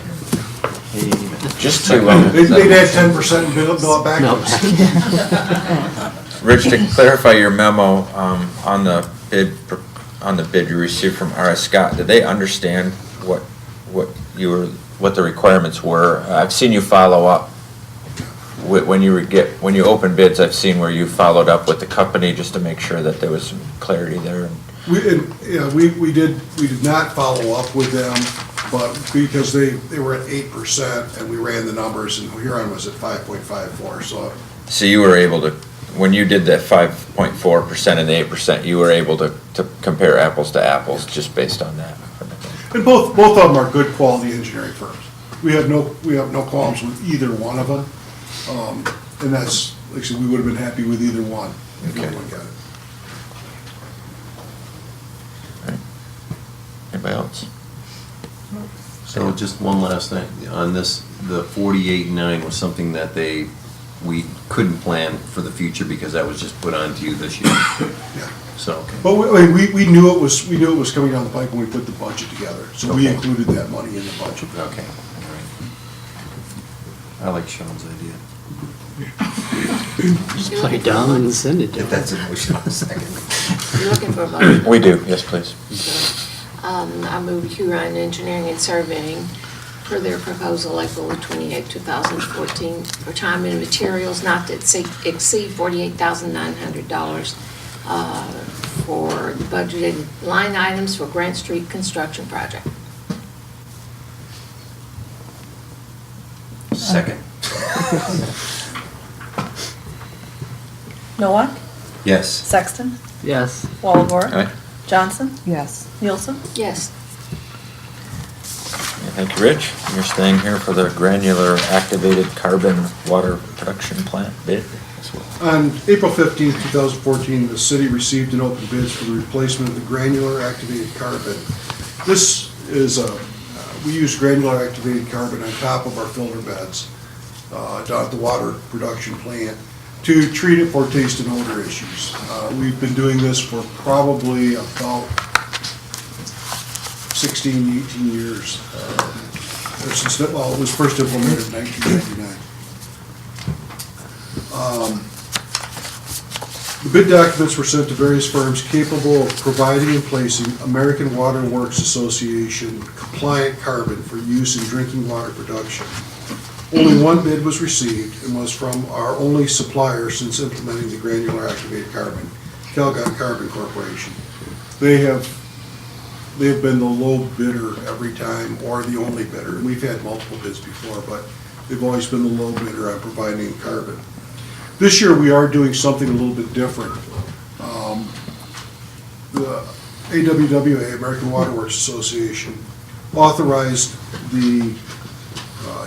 Just to, They'd add 10% and bill it back to us. Rich, to clarify your memo on the bid you received from R.S. Scott, did they understand what the requirements were? I've seen you follow up when you open bids. I've seen where you followed up with the company just to make sure that there was some clarity there. We did not follow up with them, But because they were at 8% and we ran the numbers and Huron was at 5.54, so. So you were able to, when you did that 5.4% and the 8%, you were able to compare apples to apples just based on that? And both of them are good quality engineering firms. We have no qualms with either one of them. And that's, like I said, we would have been happy with either one if Okay. anyone got it. Anybody else? So just one last thing, on this, the 48.9 was something that we couldn't plan for the future because that was just put on to you this year. Yeah. So, okay. But we knew it was coming down the pipe when we put the budget together, so we Okay. included that money in the budget. Okay, all right. I like Sean's idea. Just play dumb and send it to If them. that's a motion, I'll second. You're looking for a motion. We do, yes, please. I move Huron Engineering and Surveying per their proposal April 28, 2014, for time and materials not to exceed $48,900 for the budgeted line items for Grant Street construction project. Second. Nowak, Yes. Sexton, Yes. Walagora, Aye. Johnson, Yes. Nielsen. Yes. Thank you, Rich. You're staying here for the granular activated carbon water production plant bid as well. On April 15th, 2014, the city received an open bids for the replacement of the granular activated carbon. This is we use granular activated carbon on top of our filter beds down at the water production plant to treat it for taste and odor issues. We've been doing this for probably about 16, 18 years. Since, well, it was first implemented in 1999. The bid documents were sent to various firms capable of providing and placing American Water Works Association compliant carbon for use in drinking water production. Only one bid was received and was from our only supplier since implementing the granular activated carbon, Calgon Carbon Corporation. They have been the low bidder every time, or the only bidder. We've had multiple bids before, but they've always been the low bidder on providing carbon. This year, we are doing something a little bit different. The AWWA, American Water Works Association, authorized the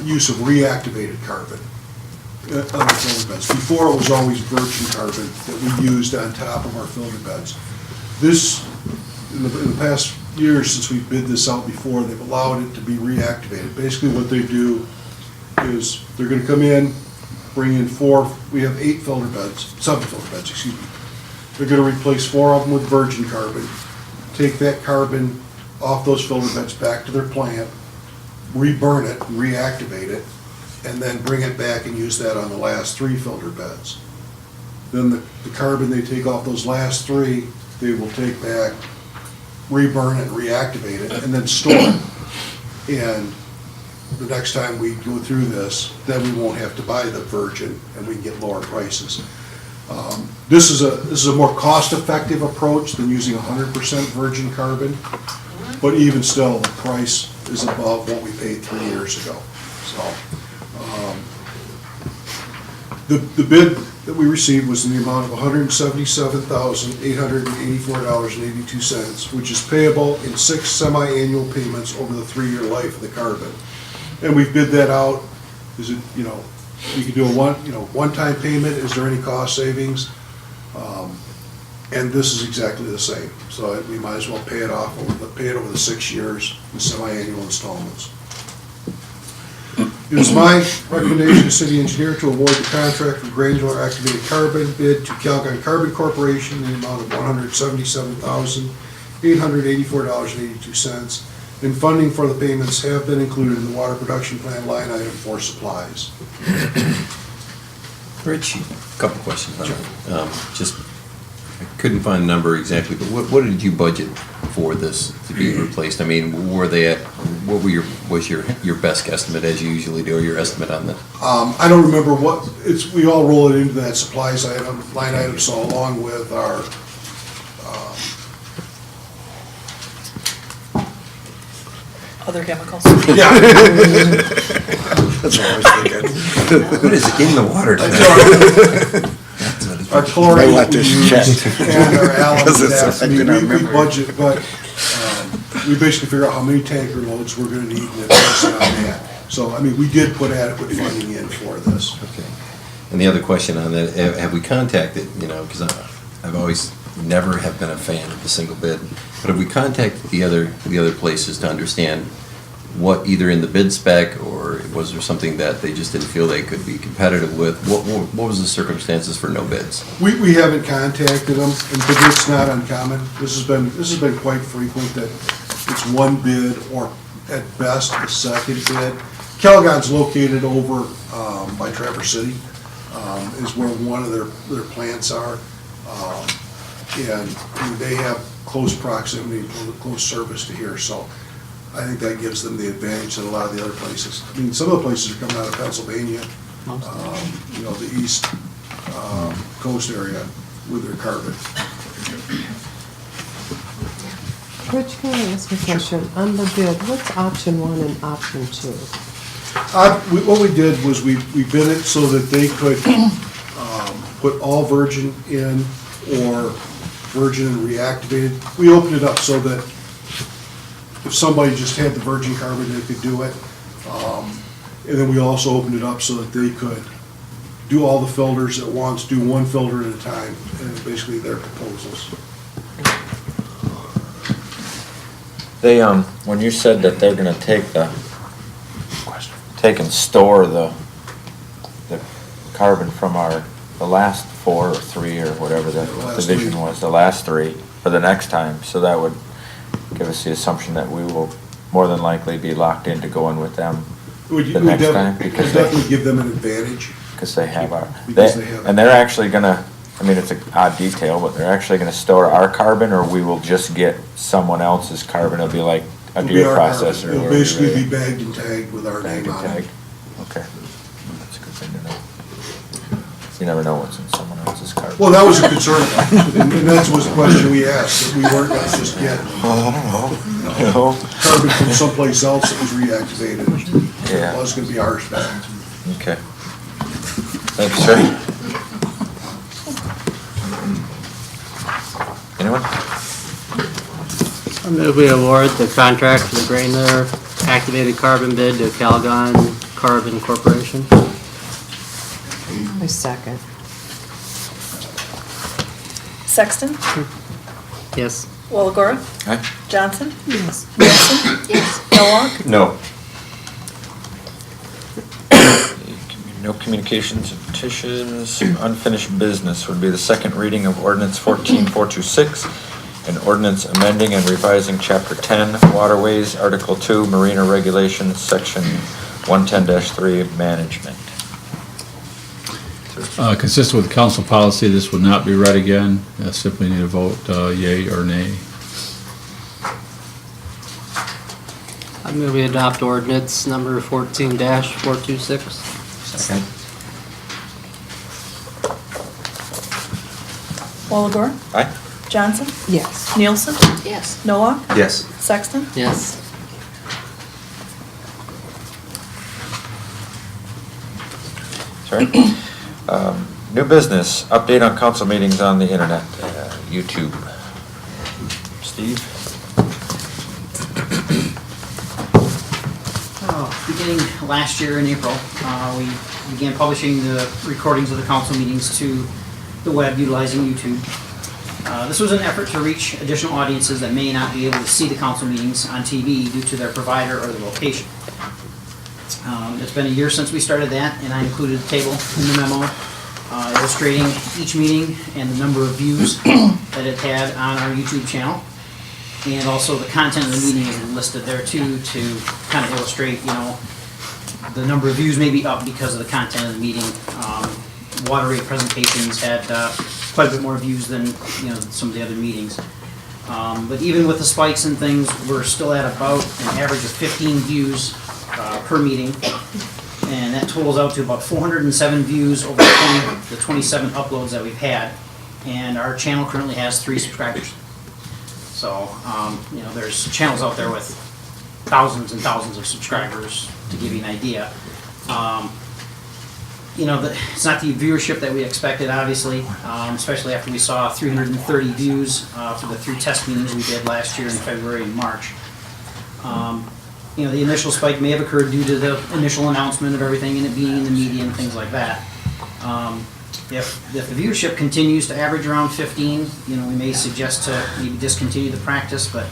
use of reactivated carbon on our filter beds. Before, it was always virgin carbon that we used on top of our filter beds. This, in the past years since we bid this out before, they've allowed it to be reactivated. Basically, what they do is they're going to come in, bring in we have 7 filter beds, excuse me. They're going to replace 4 of them with virgin carbon, take that carbon off those filter beds back to their plant, reburn it, reactivate it, and then bring it back and use that on the last 3 filter beds. Then the carbon they take off those last 3, they will take back, reburn it, reactivate it, and then store it. And the next time we go through this, then we won't have to buy the virgin and we can get lower prices. This is a more cost-effective approach than using 100% virgin carbon, but even still, the price is above what we paid 3 years ago. So, the bid that we received was in the amount of $177,884.82, which is payable in 6 semi-annual payments over the 3-year life of the carbon. And we've bid that out. Is it, you can do a one-time payment. Is there any cost savings? And this is exactly the same. So we might as well pay it over the 6 years in semi-annual installments. It is my recommendation to city engineer to award the contract for granular activated carbon bid to Calgon Carbon Corporation in the amount of $177,884.82. And funding for the payments have been included in the water production plan line item for supplies. Rich, a couple questions on that. I couldn't find the number exactly, but what did you budget for this to be replaced? I mean, what was your best guesstimate, as you usually do, or your estimate on that? I don't remember we all roll it into that supplies line item, so along with our, Other chemicals. Yeah. That's what I was thinking. What is in the water Our chlorine Might let we this use check. and our alum, Because it's that's, I mean, affecting our we memory. budget, but, we basically figure out how many tanker loads we're gonna need and then price it on that. So, I mean, we did put adequate funding in for this. Okay. And the other question on that, have we contacted, because I've always never have been a fan of the single bid, but have we contacted the other places to understand what either in the bid spec, or was there something that they just didn't feel they could be competitive with? What was the circumstances for no bids? We haven't contacted them, but it's not uncommon. This has been quite frequent that it's one bid or at best a second bid. Calgon's located over by Traverse City, is where one of their plants are. And they have close proximity, close service to here, so I think that gives them the advantage that a lot of the other places. I mean, some of the places are coming out of Pennsylvania, the east coast area with their carbon. Rich, can I ask a question? On the bid, what's option 1 and option 2? What we did was we bid it so that they could put all virgin in or virgin and reactivated. We opened it up so that if somebody just had the virgin carbon, they could do it. And then we also opened it up so that they could do all the filters at once, do one filter at a time, and basically their proposals. They, when you said that they're gonna take and store the carbon from the last 4 or 3 or whatever the division was, the last 3, for the next time, so that would give us the assumption that we will more than likely be locked into going with them the next time, because definitely give them an advantage. because they have And they're actually gonna, I mean, it's an odd detail, but they're actually gonna store our carbon, or we will just get someone else's carbon. It'll be like a It'll be deer our carbon. processor. It'll or basically whatever. be bagged and tagged with our Bagged name and on it. tagged. Okay, that's a good thing to know. You never know what's in someone else's carbon. Well, that was a concern, and that was the question we asked, that we weren't gonna just get carbon from someplace else that was reactivated. Yeah. It was gonna be ours back. Okay. Thank you, sir. Anyone? I move we award the contract for the Granular activated carbon bid to Calgon Carbon Corporation. I second. Sexton, Yes. Walagora, Aye. Johnson, Yes. Nielsen, Yes. Noah, No. No communications and petitions. Unfinished business would be the second reading of ordinance 14426, an ordinance amending and revising chapter 10, Waterways, article 2, Marina regulations, section 110-3, management. Consistent with council policy, this would not be read again. Simply need a vote, yea or nay. I move we adopt ordinance number 14-426. Second. Walagora, Aye. Johnson, Yes. Nielsen, Yes. Noah, Yes. Sexton, Yes. Sorry. New business, update on council meetings on the internet, YouTube. Steve? Beginning last year in April, we began publishing the recordings of the council meetings to the web utilizing YouTube. This was an effort to reach additional audiences that may not be able to see the council meetings on TV due to their provider or the location. It's been a year since we started that, and I included a table in the memo illustrating each meeting and the number of views that it had on our YouTube channel. And also the content of the meeting is listed there too, to kind of illustrate, the number of views may be up because of the content of the meeting. Waterway presentations had quite a bit more views than, some of the other meetings. But even with the spikes and things, we're still at about an average of 15 views per meeting. And that totals out to about 407 views over the 27 uploads that we've had. And our channel currently has 3 subscribers. So, there's channels out there with thousands and thousands of subscribers, to give you an idea. You know, it's not the viewership that we expected, obviously, especially after we saw 330 views for the 3 test meetings we did last year in February and March. You know, the initial spike may have occurred due to the initial announcement of everything and it being in the media and things like that. If the viewership continues to average around 15, you know, we may suggest to maybe discontinue the practice, but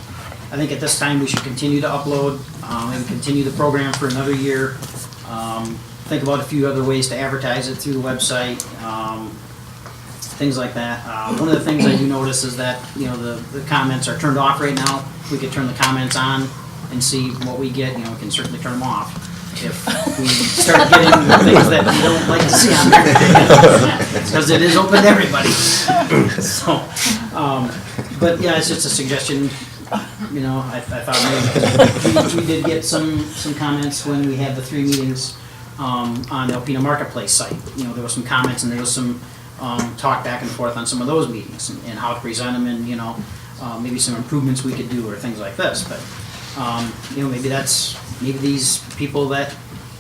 I think at this time we should continue to upload and continue the program for another year. Think about a few other ways to advertise it through the website, things like that. One of the things I do notice is that, you know, the comments are turned off right now. We could turn the comments on and see what we get. You know, we can certainly turn them off if we start getting the things that we don't like to see on there. Because it is open to everybody. So, but yeah, it's just a suggestion. You know, I thought maybe we did get some comments when we had the 3 meetings on the Alpena Marketplace site. You know, there was some comments and there was some talk back and forth on some of those meetings and how to present them and, you know, maybe some improvements we could do or things like this. But, you know, maybe these people that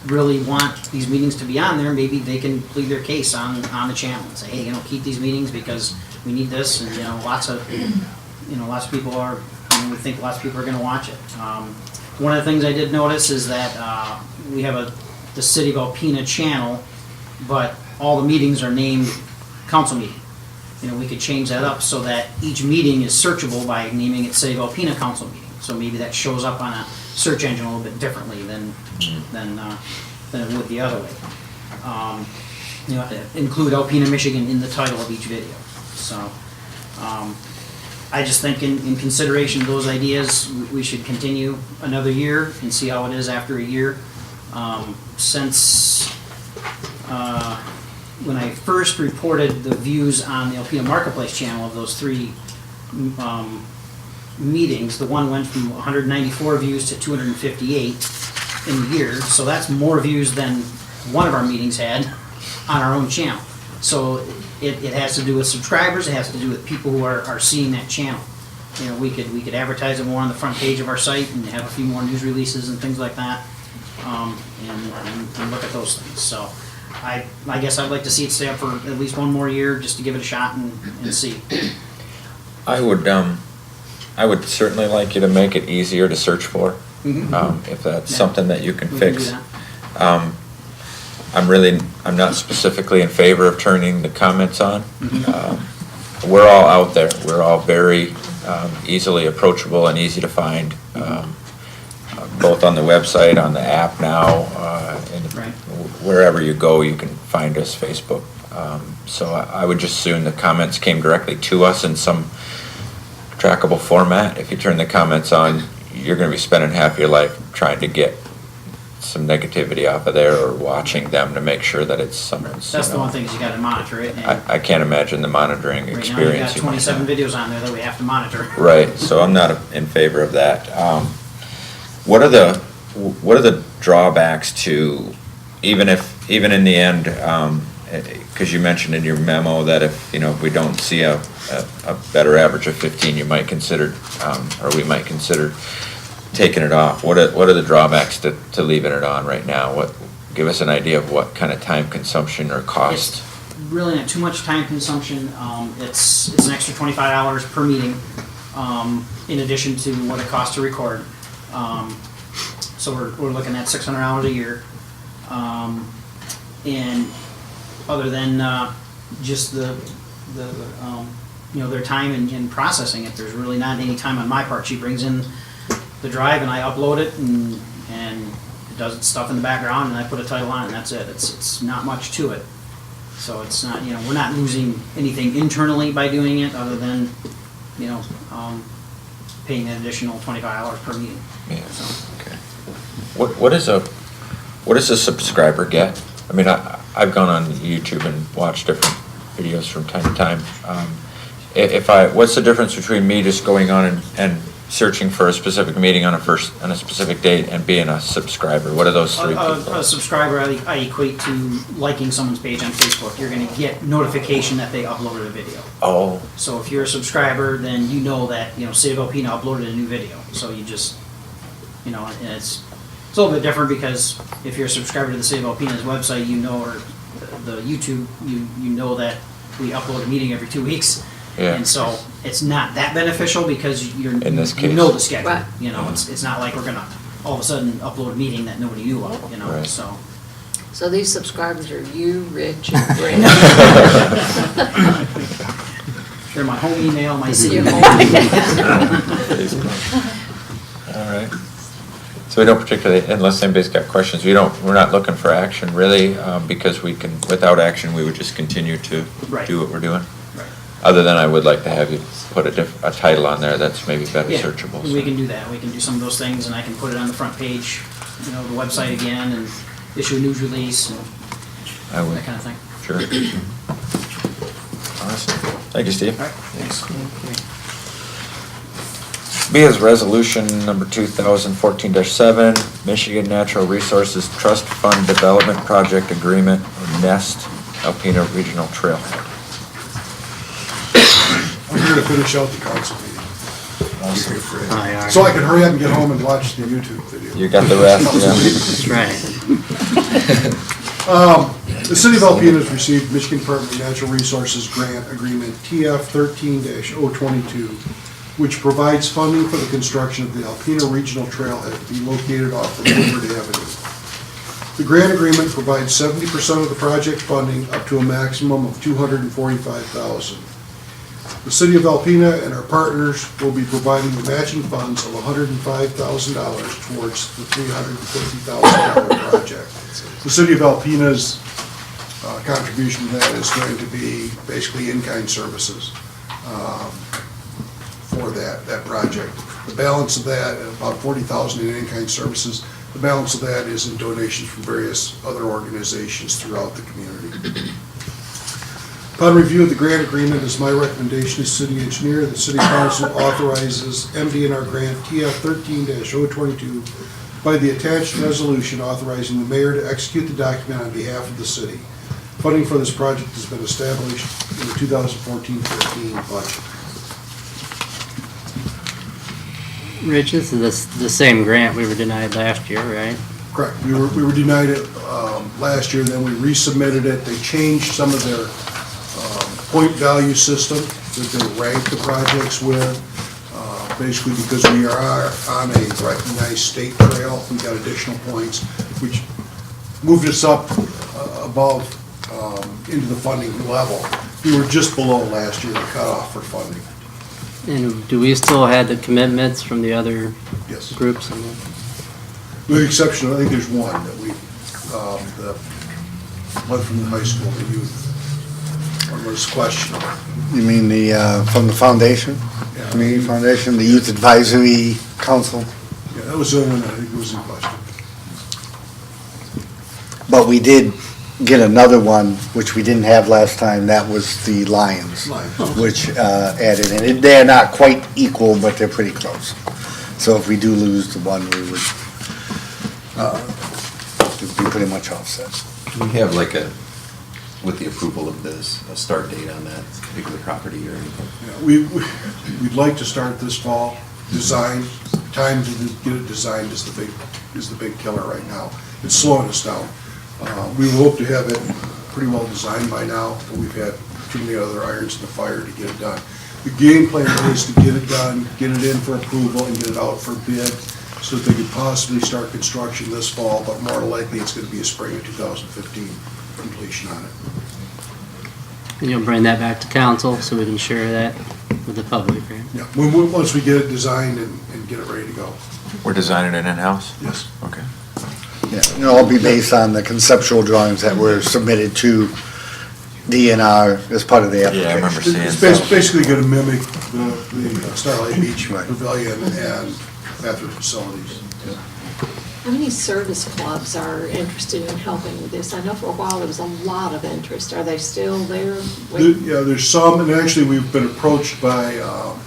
really want these meetings to be on there, maybe they can plead their case on the channel and say, hey, you know, keep these meetings because we need this, and, you know, lots of people are, you know, we think lots of people are going to watch it. One of the things I did notice is that we have the City of Alpena channel, but all the meetings are named council meeting. You know, we could change that up so that each meeting is searchable by naming it City of Alpena council meeting. So maybe that shows up on a search engine a little bit differently than it would the other way. You know, include Alpena, Michigan in the title of each video. So I just think in consideration of those ideas, we should continue another year and see how it is after a year. Since when I first reported the views on the Alpena Marketplace channel of those 3 meetings, the one went from 194 views to 258 in a year, so that's more views than one of our meetings had on our own channel. So it has to do with subscribers, it has to do with people who are seeing that channel. You know, we could advertise it more on the front page of our site and have a few more news releases and things like that, and look at those things. So I guess I'd like to see it stay up for at least one more year just to give it a shot and see. I would certainly like you to make it easier to search for, if that's something that you can fix. I'm not specifically in favor of turning the comments on. We're all out there. We're all very easily approachable and easy to find, both on the website, on the app now, and wherever you go, you can find us, Facebook. So I would just assume the comments came directly to us in some trackable format. If you turn the comments on, you're going to be spending half your life trying to get some negativity off of there or watching them to make sure that it's someone's. That's the one thing is you got to monitor it. I can't imagine the monitoring right experience. Now you got 27 videos on there that we have to monitor. Right, so I'm not in favor of that. What are the drawbacks to, even in the end, because you mentioned in your memo that if we don't see a better average of 15, you might consider, or we might consider taking it off. What are the drawbacks to leaving it on right now? Give us an idea of what kind of time consumption or cost. It's really not too much time consumption. It's an extra $25 per meeting, in addition to what it costs to record. So we're looking at $600 a year, and other than just their time in processing it, there's really not any time on my part. She brings in the drive and I upload it, and it does its stuff in the background, and I put a title on it, and that's it. It's not much to it. So it's not, we're not losing anything internally by doing it, other than paying an additional $25 per meeting. Yeah. So. Okay. What does a subscriber get? I mean, I've gone on YouTube and watched different videos from time to time. What's the difference between me just going on and searching for a specific meeting on a specific date and being a subscriber? What are those three people? A subscriber, I equate to liking someone's page on Facebook. You're going to get notification that they uploaded a video. Oh. So if you're a subscriber, then you know that City of Alpena uploaded a new video. So you just you know, and it's a little bit different because if you're a subscriber to the City of Alpena's website, you know, or the YouTube, you know that we upload a meeting every 2 weeks. Yeah. And so it's not that beneficial because In this you case. know the schedule. Right. You know, it's not like we're gonna all of a sudden upload a meeting that nobody knew of, you know, Right. so. So these subscribers are you, Rich, and Brent. They're my home email, my city Your email. All right. So we don't particularly, unless anybody's got questions, we're not looking for action really, because we can, without action, we would just continue to Right. do what we're doing. Right. Other than I would like to have you put a title on there that's maybe better Yeah, searchable. we can do that. We can do some of those things, and I can put it on the front page, you know, the website again, and issue a news release, and I would, that kind of thing. sure. Awesome. Thank you, Steve. All right, thanks. B is resolution number 2014-7, Michigan Natural Resources Trust Fund Development Project Agreement, or NEST, Alpena Regional Trailhead. I'm here to finish out the council meeting. Aye, So I can hurry up and get home and watch the YouTube video. You got the rest, yeah. That's right. The City of Alpena has received Michigan Department of Natural Resources Grant Agreement TF 13-022, which provides funding for the construction of the Alpena Regional Trailhead to be located off of Woodward Avenue. The grant agreement provides 70% of the project funding up to a maximum of $245,000. The City of Alpena and our partners will be providing the matching funds of $105,000 towards the $350,000 project. The City of Alpena's contribution to that is going to be basically in-kind services for that project. The balance of that, about $40,000 in in-kind services, the balance of that is in donations from various other organizations throughout the community. Upon review of the grant agreement, it is my recommendation as city engineer that City Council authorizes MDNR grant TF 13-022 by the attached resolution authorizing the mayor to execute the document on behalf of the city. Funding for this project has been established in the 2014-15 budget. Rich, this is the same grant we were denied last year, right? Correct. We were denied it last year, then we resubmitted it. They changed some of their point value system that they rank the projects with. Basically because we are on a recognized state trail, we got additional points, which moved us up above into the funding level. We were just below last year, the cutoff for funding. And do we still have the commitments from the other Yes. groups? With the exception, I think there's one that we, the one from the high school, the youth, one was questionable. You mean from the foundation? Yeah. Community Foundation, the Youth Advisory Council? Yeah, that was the only one I think was in question. But we did get another one, which we didn't have last time, that was the Lions, which added in. They're not quite equal, but they're pretty close. So if we do lose the one, we would it'd be pretty much offset. Do we have like with the approval of this, a start date on that particular property or anything? Yeah, we'd like to start this fall. Design, time to get it designed is the big killer right now. It's slowing us down. We hope to have it pretty well designed by now, but we've had too many other irons in the fire to get it done. The game plan is to get it done, get it in for approval, and get it out for bid, so that they could possibly start construction this fall, but more likely it's gonna be a spring of 2015 completion on it. And you'll bring that back to council so we can share that with the public, right? Yeah, once we get it designed and get it ready to go. We're designing it in-house? Yes. Okay. Yeah, it'll all be based on the conceptual drawings that were submitted to DNR as part of the application. Yeah, I remember seeing It's some. basically gonna mimic the Starlight Beach Right. Pavilion and bathroom facilities. How many service clubs are interested in helping with this? I know for a while there was a lot of interest. Are they still there? Yeah, there's some, and actually we've been approached by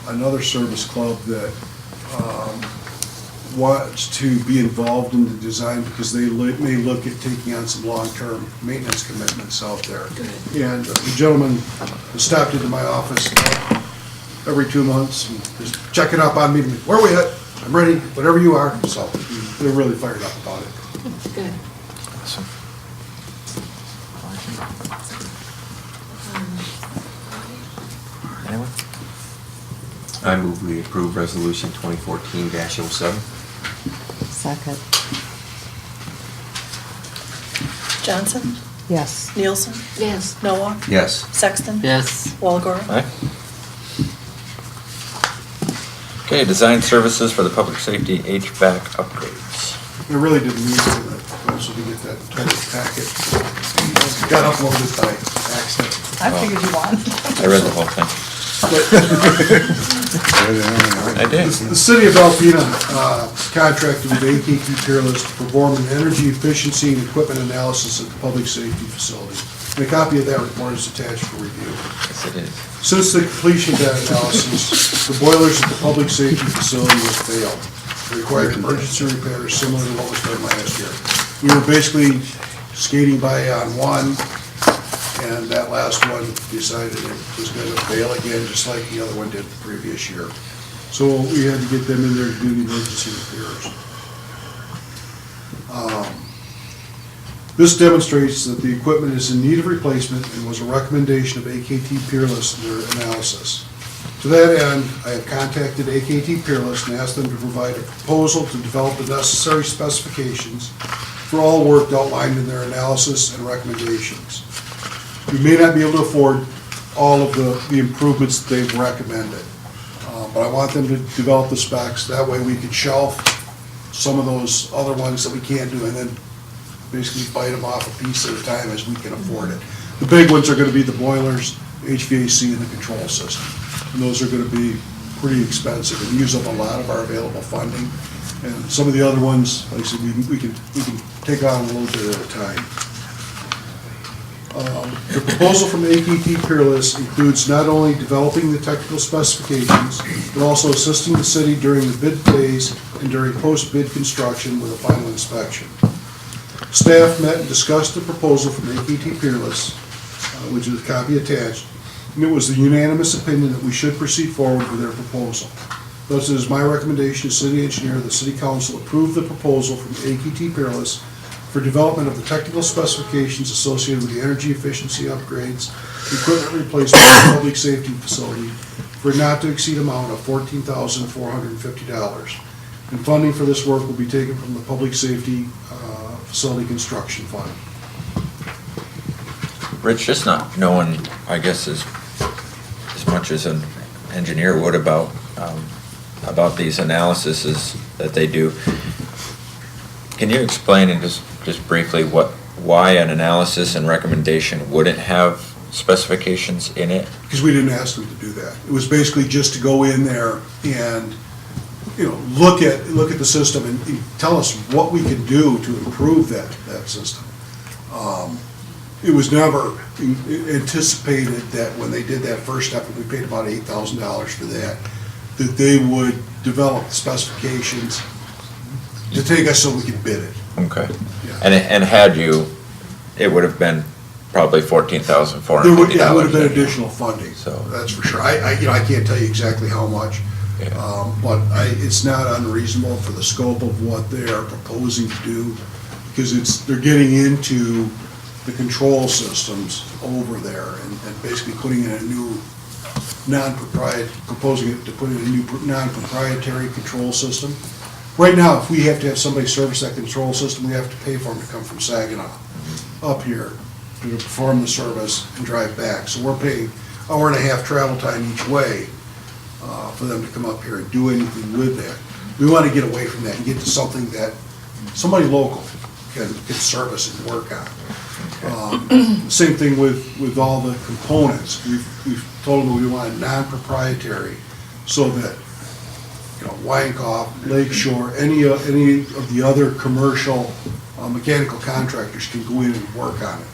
another service club that wants to be involved in the design because they may look at taking on some long-term maintenance commitments out there. And the gentleman has stopped into my office every 2 months and just checking up on me. Where are we at? I'm ready, whatever you are. So they're really fired up about it. Good. Awesome. Anyone? I move we approve resolution 2014-07. Second. Johnson? Yes. Nielsen? Yes. Noah? Yes. Sexton? Yes. Walagora? Aye. Okay, design services for the public safety HVAC upgrades. I really didn't need to, also to get that total packet. Got uploaded by accident. I figured you won. I read the whole thing. I did. The city of Alpena contracted with AKT Peerless to perform an energy efficiency and equipment analysis at the public safety facility. And a copy of that report is attached for review. Yes, it is. Since the completion of that analysis, the boilers at the public safety facility was failed. They required emergency repairs similar to what was done last year. We were basically skating by on one, and that last one decided it was going to fail again, just like the other one did the previous year. So we had to get them in there to do the emergency repairs. This demonstrates that the equipment is in need of replacement and was a recommendation of AKT Peerless in their analysis. To that end, I have contacted AKT Peerless and asked them to provide a proposal to develop the necessary specifications for all work outlined in their analysis and recommendations. We may not be able to afford all of the improvements that they've recommended, but I want them to develop the specs. That way we can shelf some of those other ones that we can't do and then basically bite them off a piece at a time as we can afford it. The big ones are going to be the boilers, HVAC, and the control system. And those are going to be pretty expensive and use up a lot of our available funding. And some of the other ones, like I said, we can take on a little bit at a time. The proposal from AKT Peerless includes not only developing the technical specifications, but also assisting the city during the bid phase and during post-bid construction with a final inspection. Staff met and discussed the proposal from AKT Peerless, which is a copy attached, and it was the unanimous opinion that we should proceed forward with their proposal. Thus, it is my recommendation to City Engineer, the City Council approve the proposal from AKT Peerless for development of the technical specifications associated with the energy efficiency upgrades, equipment replacement of the public safety facility for a not to exceed amount of $14,450. And funding for this work will be taken from the Public Safety Facility Construction Fund. Rich, just not knowing, I guess, as much as an engineer would about these analyses that they do, can you explain and just briefly why an analysis and recommendation wouldn't have specifications in it? Because we didn't ask them to do that. It was basically just to go in there and, look at the system and tell us what we can do to improve that system. It was never anticipated that when they did that first step, and we paid about $8,000 for that they would develop specifications to take us so we could bid it. Okay. Yeah. And had you, it would have been probably $14,450. There would have been additional funding, So that's for sure. I can't tell you exactly how much, but it's not unreasonable for the scope of what they are proposing to do, because they're getting into the control systems over there and basically putting in a new proposing to put in a new non-proprietary control system. Right now, if we have to have somebody service that control system, we have to pay for them to come from Saginaw up here to perform the service and drive back. So we're paying hour-and-a-half travel time each way for them to come up here and do anything with that. We want to get away from that and get to something that somebody local can service and work on. Same thing with all the components. We've told them we want it non-proprietary so that Wyankoff, Lakeshore, any of the other commercial mechanical contractors can go in and work on it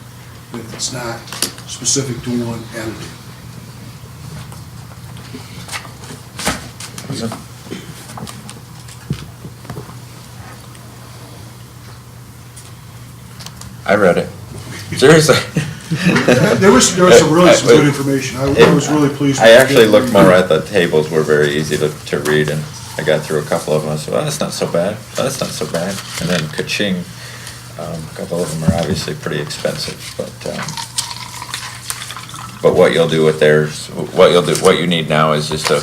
if it's not specific to one entity. I read it. Seriously. There was some good information. I was really pleased. I actually looked more at the tables, were very easy to read, and I got through a couple of them, I said, well, that's not so bad, that's not so bad. And then ka-ching, a couple of them are obviously pretty expensive, but what you'll do with theirs, what you need now is just to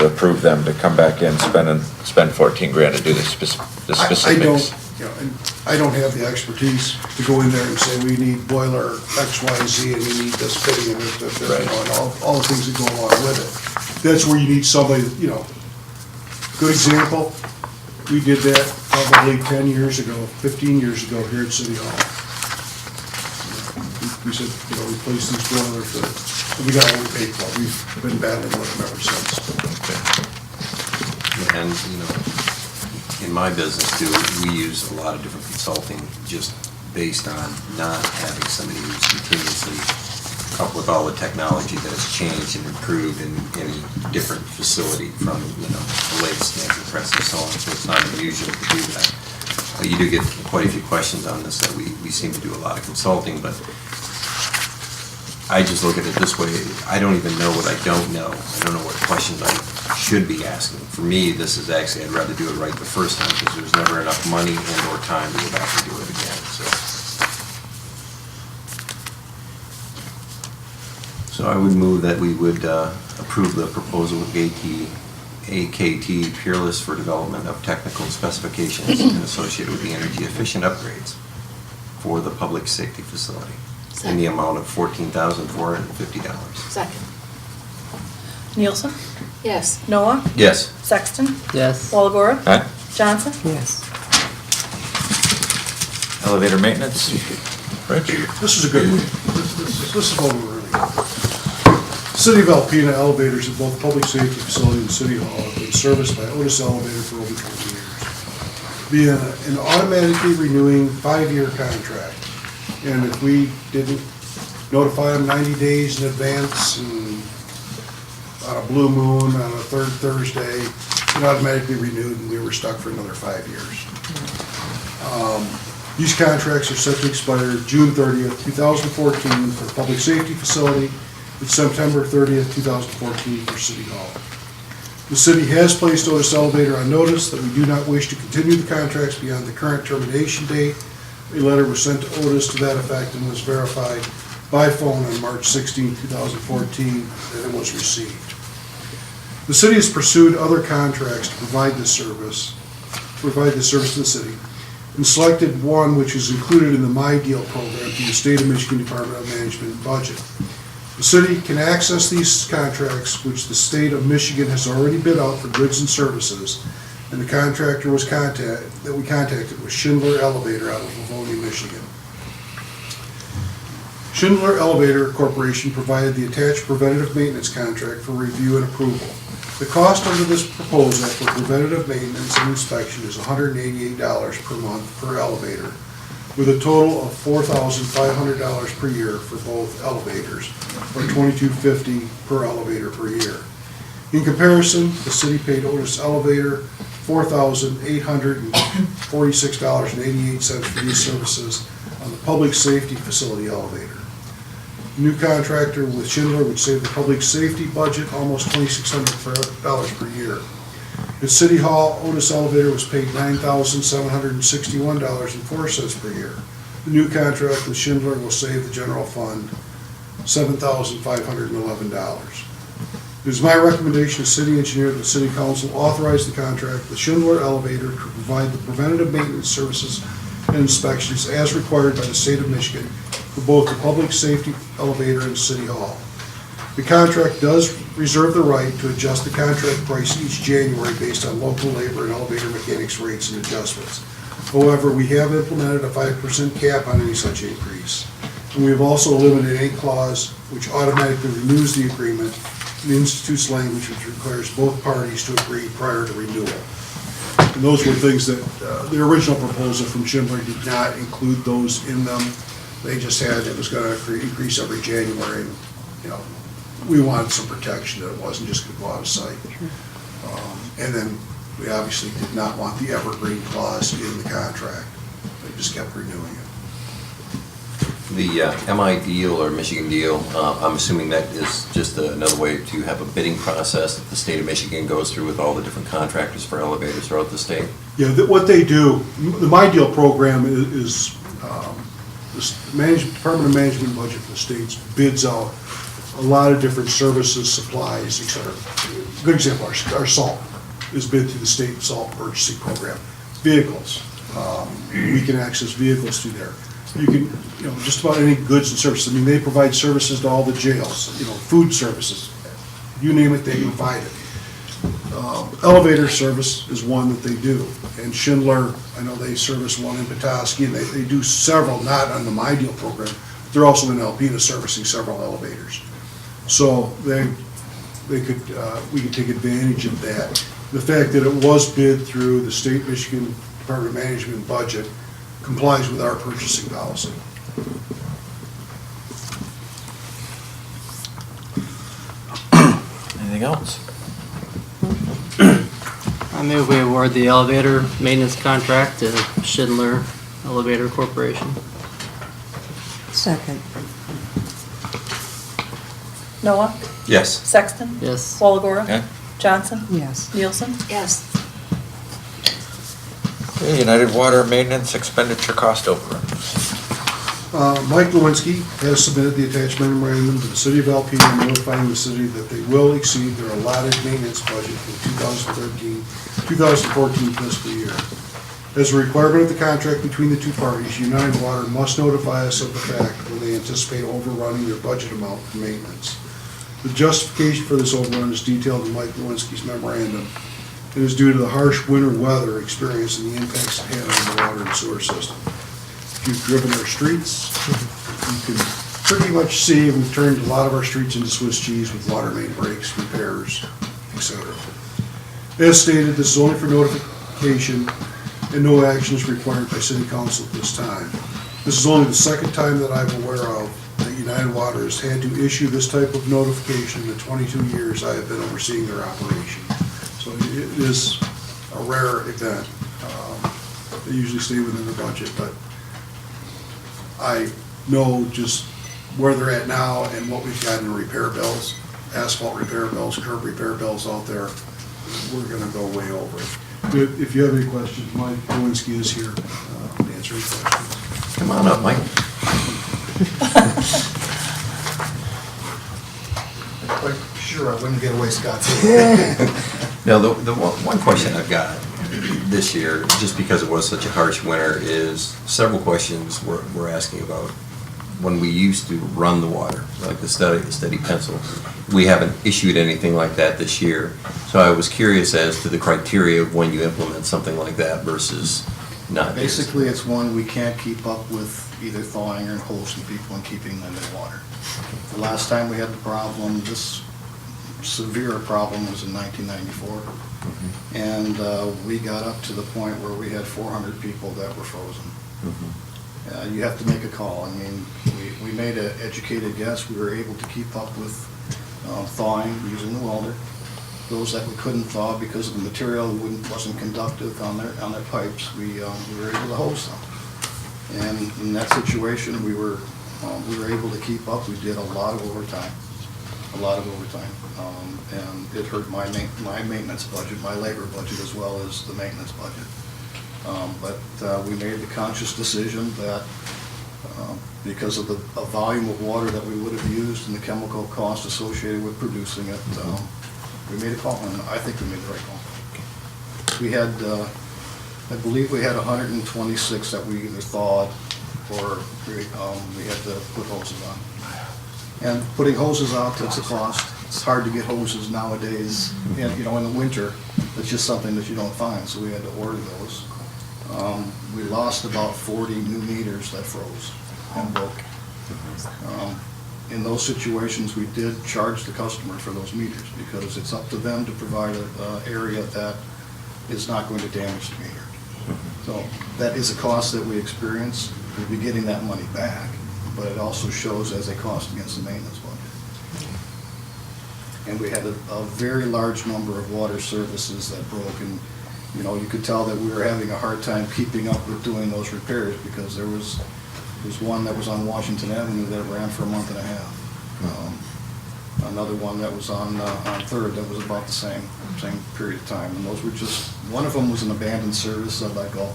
approve them to come back in, spend 14 grand to do the specifics. I don't, and I don't have the expertise to go in there and say, we need boiler X, Y, Z, and we need this fitting and this, Right. and all the things that go along with it. That's where you need somebody, good example, we did that probably 10 years ago, 15 years ago here at City Hall. We said, replace these boilers, and we got what we paid for. We've been battling with them ever since. And, in my business too, we use a lot of different consulting just based on not having somebody who's continuously up with all the technology that has changed and improved in any different facility from, the latest standard press and so on, so it's not unusual to do that. You do get quite a few questions on this that we seem to do a lot of consulting, but I just look at it this way, I don't even know what I don't know. I don't know what questions I should be asking. For me, this is actually, I'd rather do it right the first time because there's never enough money and or time to go back and do it again, So I would move that we would approve the proposal with AKT Peerless for development of technical specifications and associated with the energy efficient upgrades for the public safety facility in the amount of $14,450. Second. Nielsen? Yes. Noah? Yes. Sexton? Yes. Walagora? Aye. Johnson? Yes. Elevator maintenance, Rich? This is a good one. This is what we're really good. City of Alpena elevators at both public safety facility and City Hall have been serviced by Otis Elevator for over 20 years. Being an automatically renewing 5-year contract. And if we didn't notify them 90 days in advance and on a blue moon on a third Thursday, it automatically renewed and we were stuck for another 5 years. These contracts are set to expire June 30th, 2014 for the public safety facility and September 30th, 2014 for City Hall. The city has placed Otis Elevator on notice that we do not wish to continue the contracts beyond the current termination date. A letter was sent to Otis to that effect and was verified by phone on March 16, 2014, that it was received. The city has pursued other contracts to provide this service to the city, and selected one which is included in the My Deal program through the State of Michigan Department of Management budget. The city can access these contracts, which the State of Michigan has already bid out for goods and services, and the contractor we contacted was Schindler Elevator out of Livonia, Michigan. Schindler Elevator Corporation provided the attached preventative maintenance contract for review and approval. The cost under this proposal for preventative maintenance and inspection is $188 per month per elevator, with a total of $4,500 per year for both elevators, or $2,250 per elevator per year. In comparison, the city paid Otis Elevator $4,846.88 for these services on the public safety facility elevator. The new contractor with Schindler would save the public safety budget almost $2,600 per year. At City Hall, Otis Elevator was paid $9,761.04 per year. The new contract with Schindler will save the general fund $7,511. It is my recommendation as city engineer that the city council authorize the contract with Schindler Elevator to provide the preventative maintenance services and inspections as required by the State of Michigan for both the public safety elevator and City Hall. The contract does reserve the right to adjust the contract price each January based on local labor and elevator mechanics rates and adjustments. However, we have implemented a 5% cap on any such increase. And we have also eliminated a clause which automatically renews the agreement and institutes language which requires both parties to agree prior to renewal. And those were things that the original proposal from Schindler did not include those in them. They just had, it was going to increase every January. And, we wanted some protection that it wasn't just going to go out of sight. And then we obviously did not want the evergreen clause in the contract. They just kept renewing it. The MI deal or Michigan deal, I'm assuming that is just another way to have a bidding process that the state of Michigan goes through with all the different contractors for elevators throughout the state? Yeah, what they do, the My Deal program is the Department of Management Budget for the states bids out a lot of different services, supplies, et cetera. Good example, our salt is bid through the state salt purchasing program. Vehicles, we can access vehicles through there. You can, just about any goods and services. I mean, they provide services to all the jails, food services. You name it, they can provide it. Elevator service is one that they do. And Schindler, I know they service one in Petoskey, and they do several, not on the My Deal program. They're also in Alpena servicing several elevators. So we could take advantage of that. The fact that it was bid through the state Michigan Department of Management budget complies with our purchasing policy. Anything else? I move we award the elevator maintenance contract to Schindler Elevator Corporation. Second. Noah? Yes. Sexton? Yes. Walagora? Okay. Johnson? Yes. Nielsen? Yes. Okay, United Water Maintenance Expenditure Cost Overrun. Mike Lewinsky has submitted the attached memorandum to the city of Alpena notifying the city that they will exceed their allotted maintenance budget for 2014 fiscal year. As a requirement of the contract between the two parties, United Water must notify us of the fact when they anticipate overrunning their budget amount for maintenance. The justification for this overrun is detailed in Mike Lewinsky's memorandum. It is due to the harsh winter weather experienced and the impacts it had on the water and sewer system. If you've driven our streets, you can pretty much see we've turned a lot of our streets into Swiss cheese with water main breaks, repairs, etc. As stated, this is only for notification and no action is required by City Council at this time. This is only the second time that I'm aware of that United Water has had to issue this type of notification in the 22 years I have been overseeing their operation. So it is a rare event. They usually stay within the budget, but I know just where they're at now and what we've got in repair bills, asphalt repair bills, curb repair bills out there. We're gonna go way over it. If you have any questions, Mike Lewinsky is here to answer any questions. Come on up, Mike. Quite sure I wouldn't get away scot-free. Now, the one question I've got this year, just because it was such a harsh winter, is several questions we're asking about when we used to run the water, like the steady pencil. We haven't issued anything like that this year. So I was curious as to the criteria of when you implement something like that versus not. Basically, it's one we can't keep up with either thawing or hosing people and keeping them in water. The last time we had the problem, this severe problem, was in 1994. And we got up to the point where we had 400 people that were frozen. You have to make a call. I mean, we made an educated guess. We were able to keep up with thawing using the welder. Those that we couldn't thaw because of the material wasn't conductive on their pipes, we were able to hose them. And in that situation, we were able to keep up. We did a lot of overtime. And it hurt my maintenance budget, my labor budget, as well as the maintenance budget. But we made the conscious decision that because of the volume of water that we would have used and the chemical cost associated with producing it, we made a call, and I think we made the right call. We had, I believe we had 126 that we either thawed or we had to put hoses on. And putting hoses out, that's a cost. It's hard to get hoses nowadays, and in the winter, it's just something that you don't find, so we had to order those. We lost about 40 new meters that froze and broke. In those situations, we did charge the customer for those meters because it's up to them to provide an area that is not going to damage the meter. So that is a cost that we experience. We'll be getting that money back, but it also shows as a cost against the maintenance budget. And we had a very large number of water services that broke, and you could tell that we were having a hard time keeping up with doing those repairs because there was There's one that was on Washington Avenue that ran for a month and a half. Another one that was on Third that was about the same period of time. And those were just, one of them was an abandoned service that let go.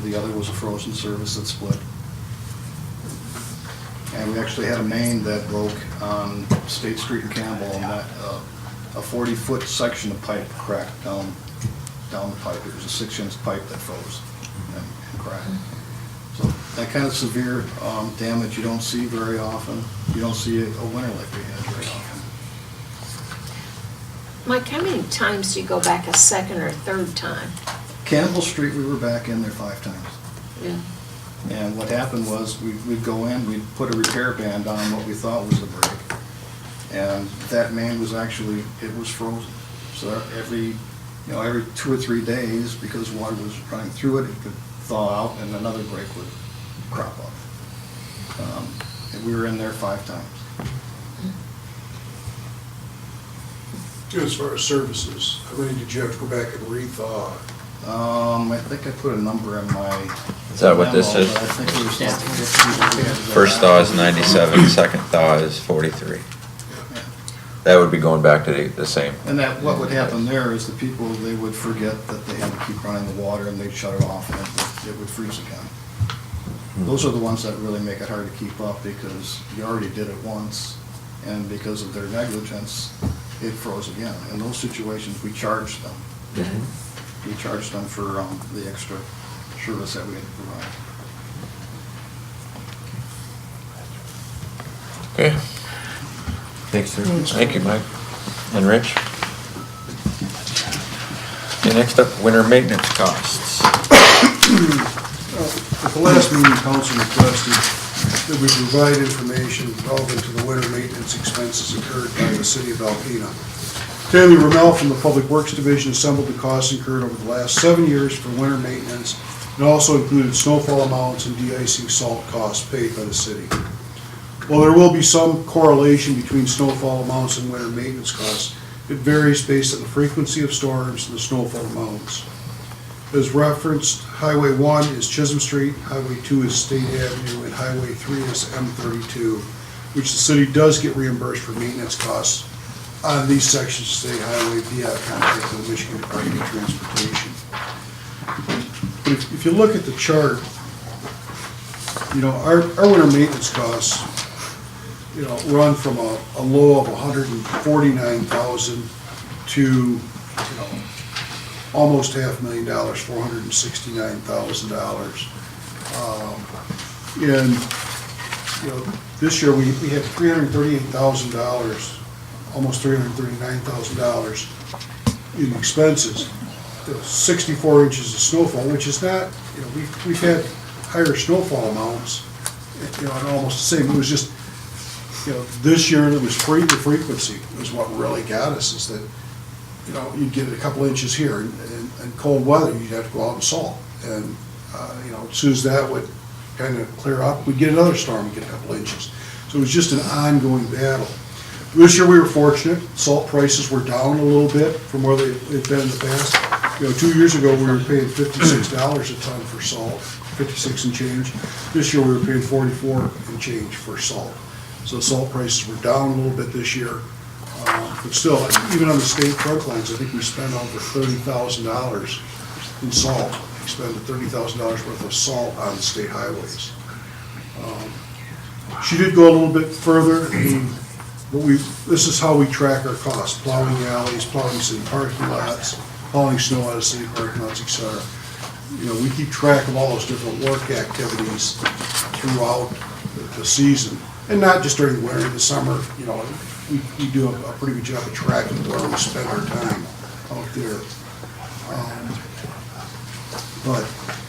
The other was a frozen service that split. And we actually had a main that broke on State Street in Campbell, and that, a 40-foot section of pipe cracked down the pipe. It was a 6-inch pipe that froze and cracked. So that kind of severe damage you don't see very often. You don't see a winter like we had very often. Mike, how many times do you go back a second or third time? Campbell Street, we were back in there 5 times. Yeah. And what happened was, we'd go in, we'd put a repair band on what we thought was the break. And that main was actually, it was frozen. So every 2 or 3 days, because water was running through it, it could thaw out and another break would crop up. And we were in there 5 times. As far as services, how many did you have to go back and rethaw? I think I put a number in my. Is that what this memo, is? but I think it was something. First thaw is 97, second thaw is 43. That would be going back to the same. And that, what would happen there is the people, they would forget that they had to keep running the water and they'd shut it off and it would freeze again. Those are the ones that really make it hard to keep up because you already did it once and because of their negligence, it froze again. In those situations, we charged them. We charged them for the extra service that we had to provide. Okay. Thanks, sir. Thank you, Mike. And Rich? Okay, next up, winter maintenance costs. At the last meeting, council requested that we provide information relevant to the winter maintenance expenses incurred by the city of Alpena. Tammy Rommel from the Public Works Division assembled the costs incurred over the last 7 years for winter maintenance and also included snowfall amounts and de-icing salt costs paid by the city. While there will be some correlation between snowfall amounts and winter maintenance costs, it varies based on the frequency of storms and the snowfall amounts. As referenced, Highway 1 is Chisholm Street, Highway 2 is State Avenue, and Highway 3 is M32, which the city does get reimbursed for maintenance costs on these sections of State Highway via a contract with the Michigan Department of Transportation. But if you look at the chart, our winter maintenance costs, run from a low of $149,000 to, almost $500,000, $469,000. And, this year we had $338,000, almost $339,000 in expenses. 64 inches of snowfall, which is not, we've had higher snowfall amounts, and almost the same. It was just, this year it was the frequency was what really got us, is that, you'd get a couple inches here, and cold weather, you'd have to go out and salt. And, as soon as that would kind of clear up, we'd get another storm, we'd get a couple inches. So it was just an ongoing battle. This year we were fortunate, salt prices were down a little bit from where they've been in the past. 2 years ago, we were paying $56 a ton for salt, 56 and change. This year we were paying 44 and change for salt. So salt prices were down a little bit this year. But still, even on the state trunk lines, I think we spent over $30,000 in salt. We expended $30,000 worth of salt on the state highways. She did go a little bit further. This is how we track our costs: plowing alleys, plowing city parking lots, hauling snow out of city parking lots, etc. We keep track of all those different work activities throughout the season, and not just during the winter. In the summer, we do a pretty good job of tracking where we spend our time out there. But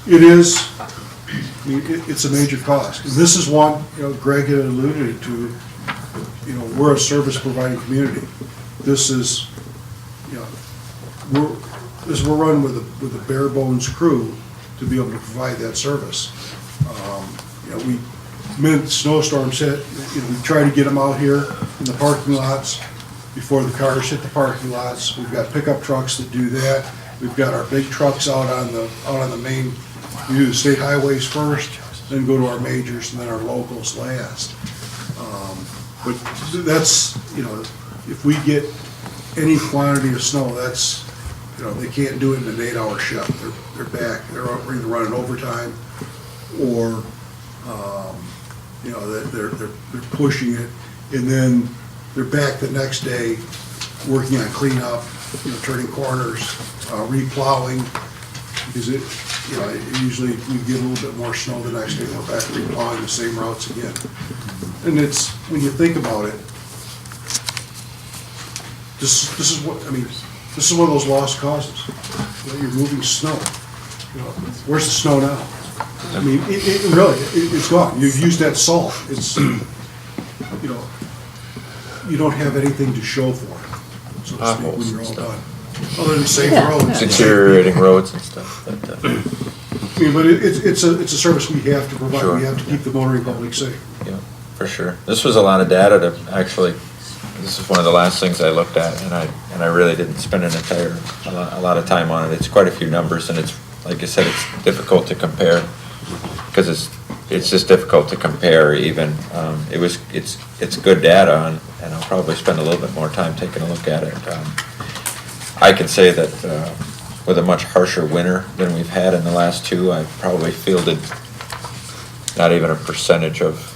it's a major cost. And this is one, Greg had alluded to, we're a service providing community. This is, we're run with a bare bones crew to be able to provide that service. Minute snowstorms hit, we try to get them out here in the parking lots before the cars hit the parking lots. We've got pickup trucks that do that. We've got our big trucks out on the main. We do the state highways first, then go to our majors, and then our locals last. But that's, if we get any quantity of snow, that's, they can't do it in an 8-hour shift. They're back, they're either running overtime, or, they're pushing it, and then they're back the next day working on cleanup, turning corners, replowing, because usually we get a little bit more snow the next day, we're back replowing the same routes again. And it's, when you think about it, this is one of those lost causes. You're moving snow. Where's the snow now? I mean, it's gone. You've used that salt. It's, you don't have anything to show for it, so to speak, when you're all done. Other than safe roads. Deteriorating roads and stuff. But, but it's a service we have to provide. Sure. We have to keep the motoring public safe. Yeah, for sure. This was a lot of data to actually, this is one of the last things I looked at, and I really didn't spend a lot of time on it. It's quite a few numbers, and it's, like I said, it's difficult to compare, because it's just difficult to compare even. It's good data, and I'll probably spend a little bit more time taking a look at it. I can say that with a much harsher winter than we've had in the last two, I've probably fielded not even a percentage of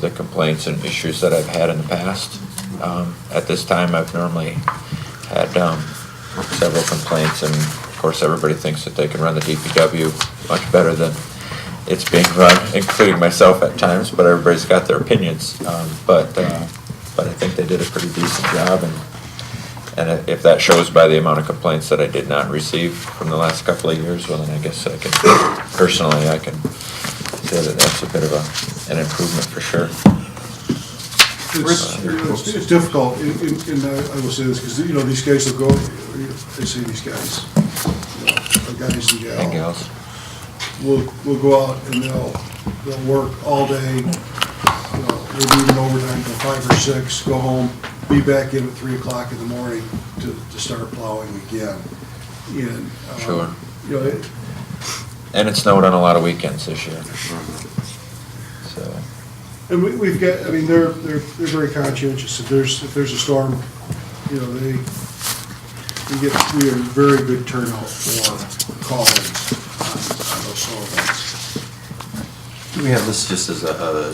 the complaints and issues that I've had in the past. At this time, I've normally had several complaints, and of course everybody thinks that they can run the DPW much better than it's being run, including myself at times, but everybody's got their opinions. But I think they did a pretty decent job, and if that shows by the amount of complaints that I did not receive from the last couple of years, well, then I guess I can, personally, I can say that that's a bit of an improvement for sure. It's difficult, and I will say this, because, these guys will go, they say these guys, the guys and gals, will go out and they'll work all day, they'll do even overtime till 5 or 6, go home, be back in at 3 o'clock in the morning to start plowing again. And, sure. And it snowed on a lot of weekends this year. So. And we've got, they're very conscientious. If there's a storm, we have very good turnout for call-ins on those snow events. Do we have this just as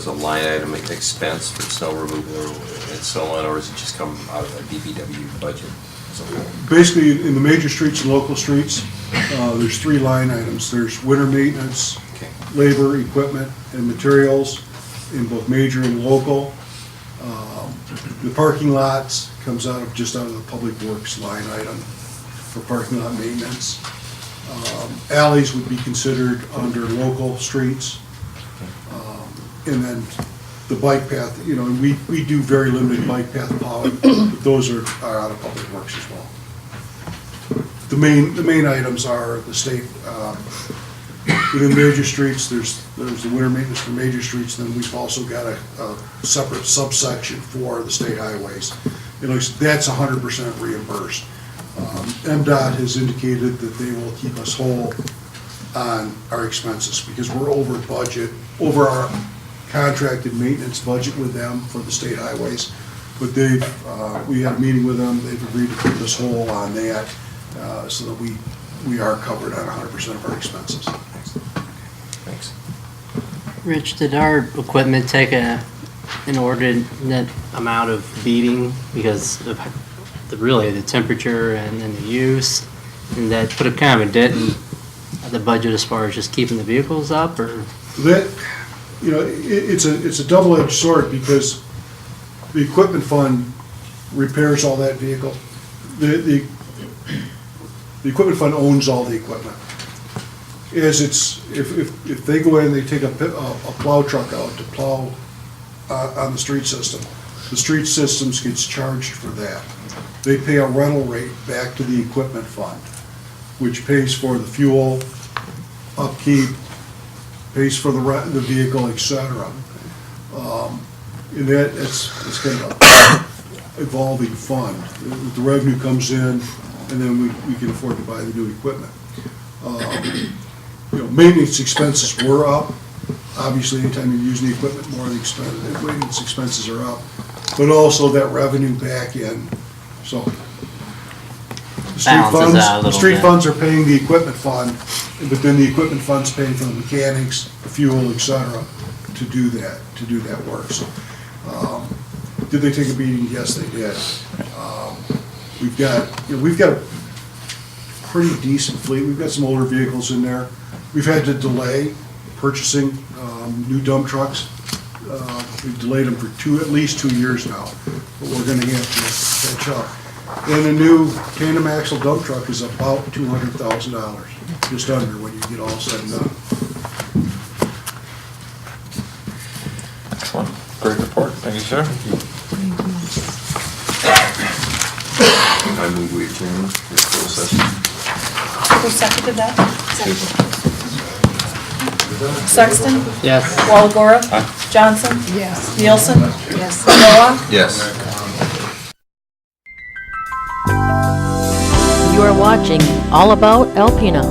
a line item expense for snow removal and so on, or does it just come out of a DPW budget? Basically, in the major streets and local streets, there's 3 line items. There's winter maintenance, labor, equipment, and materials in both major and local. The parking lots comes just out of the public works line item for parking lot maintenance. Alleys would be considered under local streets. And then the bike path, we do very limited bike path plowing, but those are out of public works as well. The main items are the state, within major streets, there's the winter maintenance for major streets, then we've also got a separate subsection for the state highways. That's 100% reimbursed. MDOT has indicated that they will keep us whole on our expenses because we're over budget, over our contracted maintenance budget with them for the state highways. But we had a meeting with them, they've agreed to keep us whole on that, so that we are covered on 100% of our expenses. Thanks. Rich, did our equipment take an inordinate amount of beating because of the temperature and the use, and that put a kind of a dent in the budget as far as just keeping the vehicles up, or? It's a double-edged sword because the equipment fund repairs all that vehicle. The equipment fund owns all the equipment. If they go in and they take a plow truck out to plow on the street system, the street systems gets charged for that. They pay a rental rate back to the equipment fund, which pays for the fuel, upkeep, pays for the vehicle, etc. And it's kind of an evolving fund. The revenue comes in, and then we can afford to buy the new equipment. Maintenance expenses were up Obviously, anytime you're using the equipment more, the maintenance expenses are up. But also that revenue back in, so. The street Balances out a little the street bit. funds are paying the equipment fund, but then the equipment fund's paying for the mechanics, the fuel, et cetera, to do that work. So, did they take a beating? Yes, they did. We've got a pretty decent fleet. We've got some older vehicles in there. We've had to delay purchasing new dump trucks. We've delayed them for at least 2 years now, but we're gonna have to catch up. And a new tandem axle dump truck is about $200,000, just under when you get all said and done. Excellent. Great report. Thank you, sir. I move we adjourn this closed session. Who seconded that? Sexton? Yes. Walagora? Johnson? Yes. Nielsen? Yes. Noah? Yes. You are watching All About Alpena.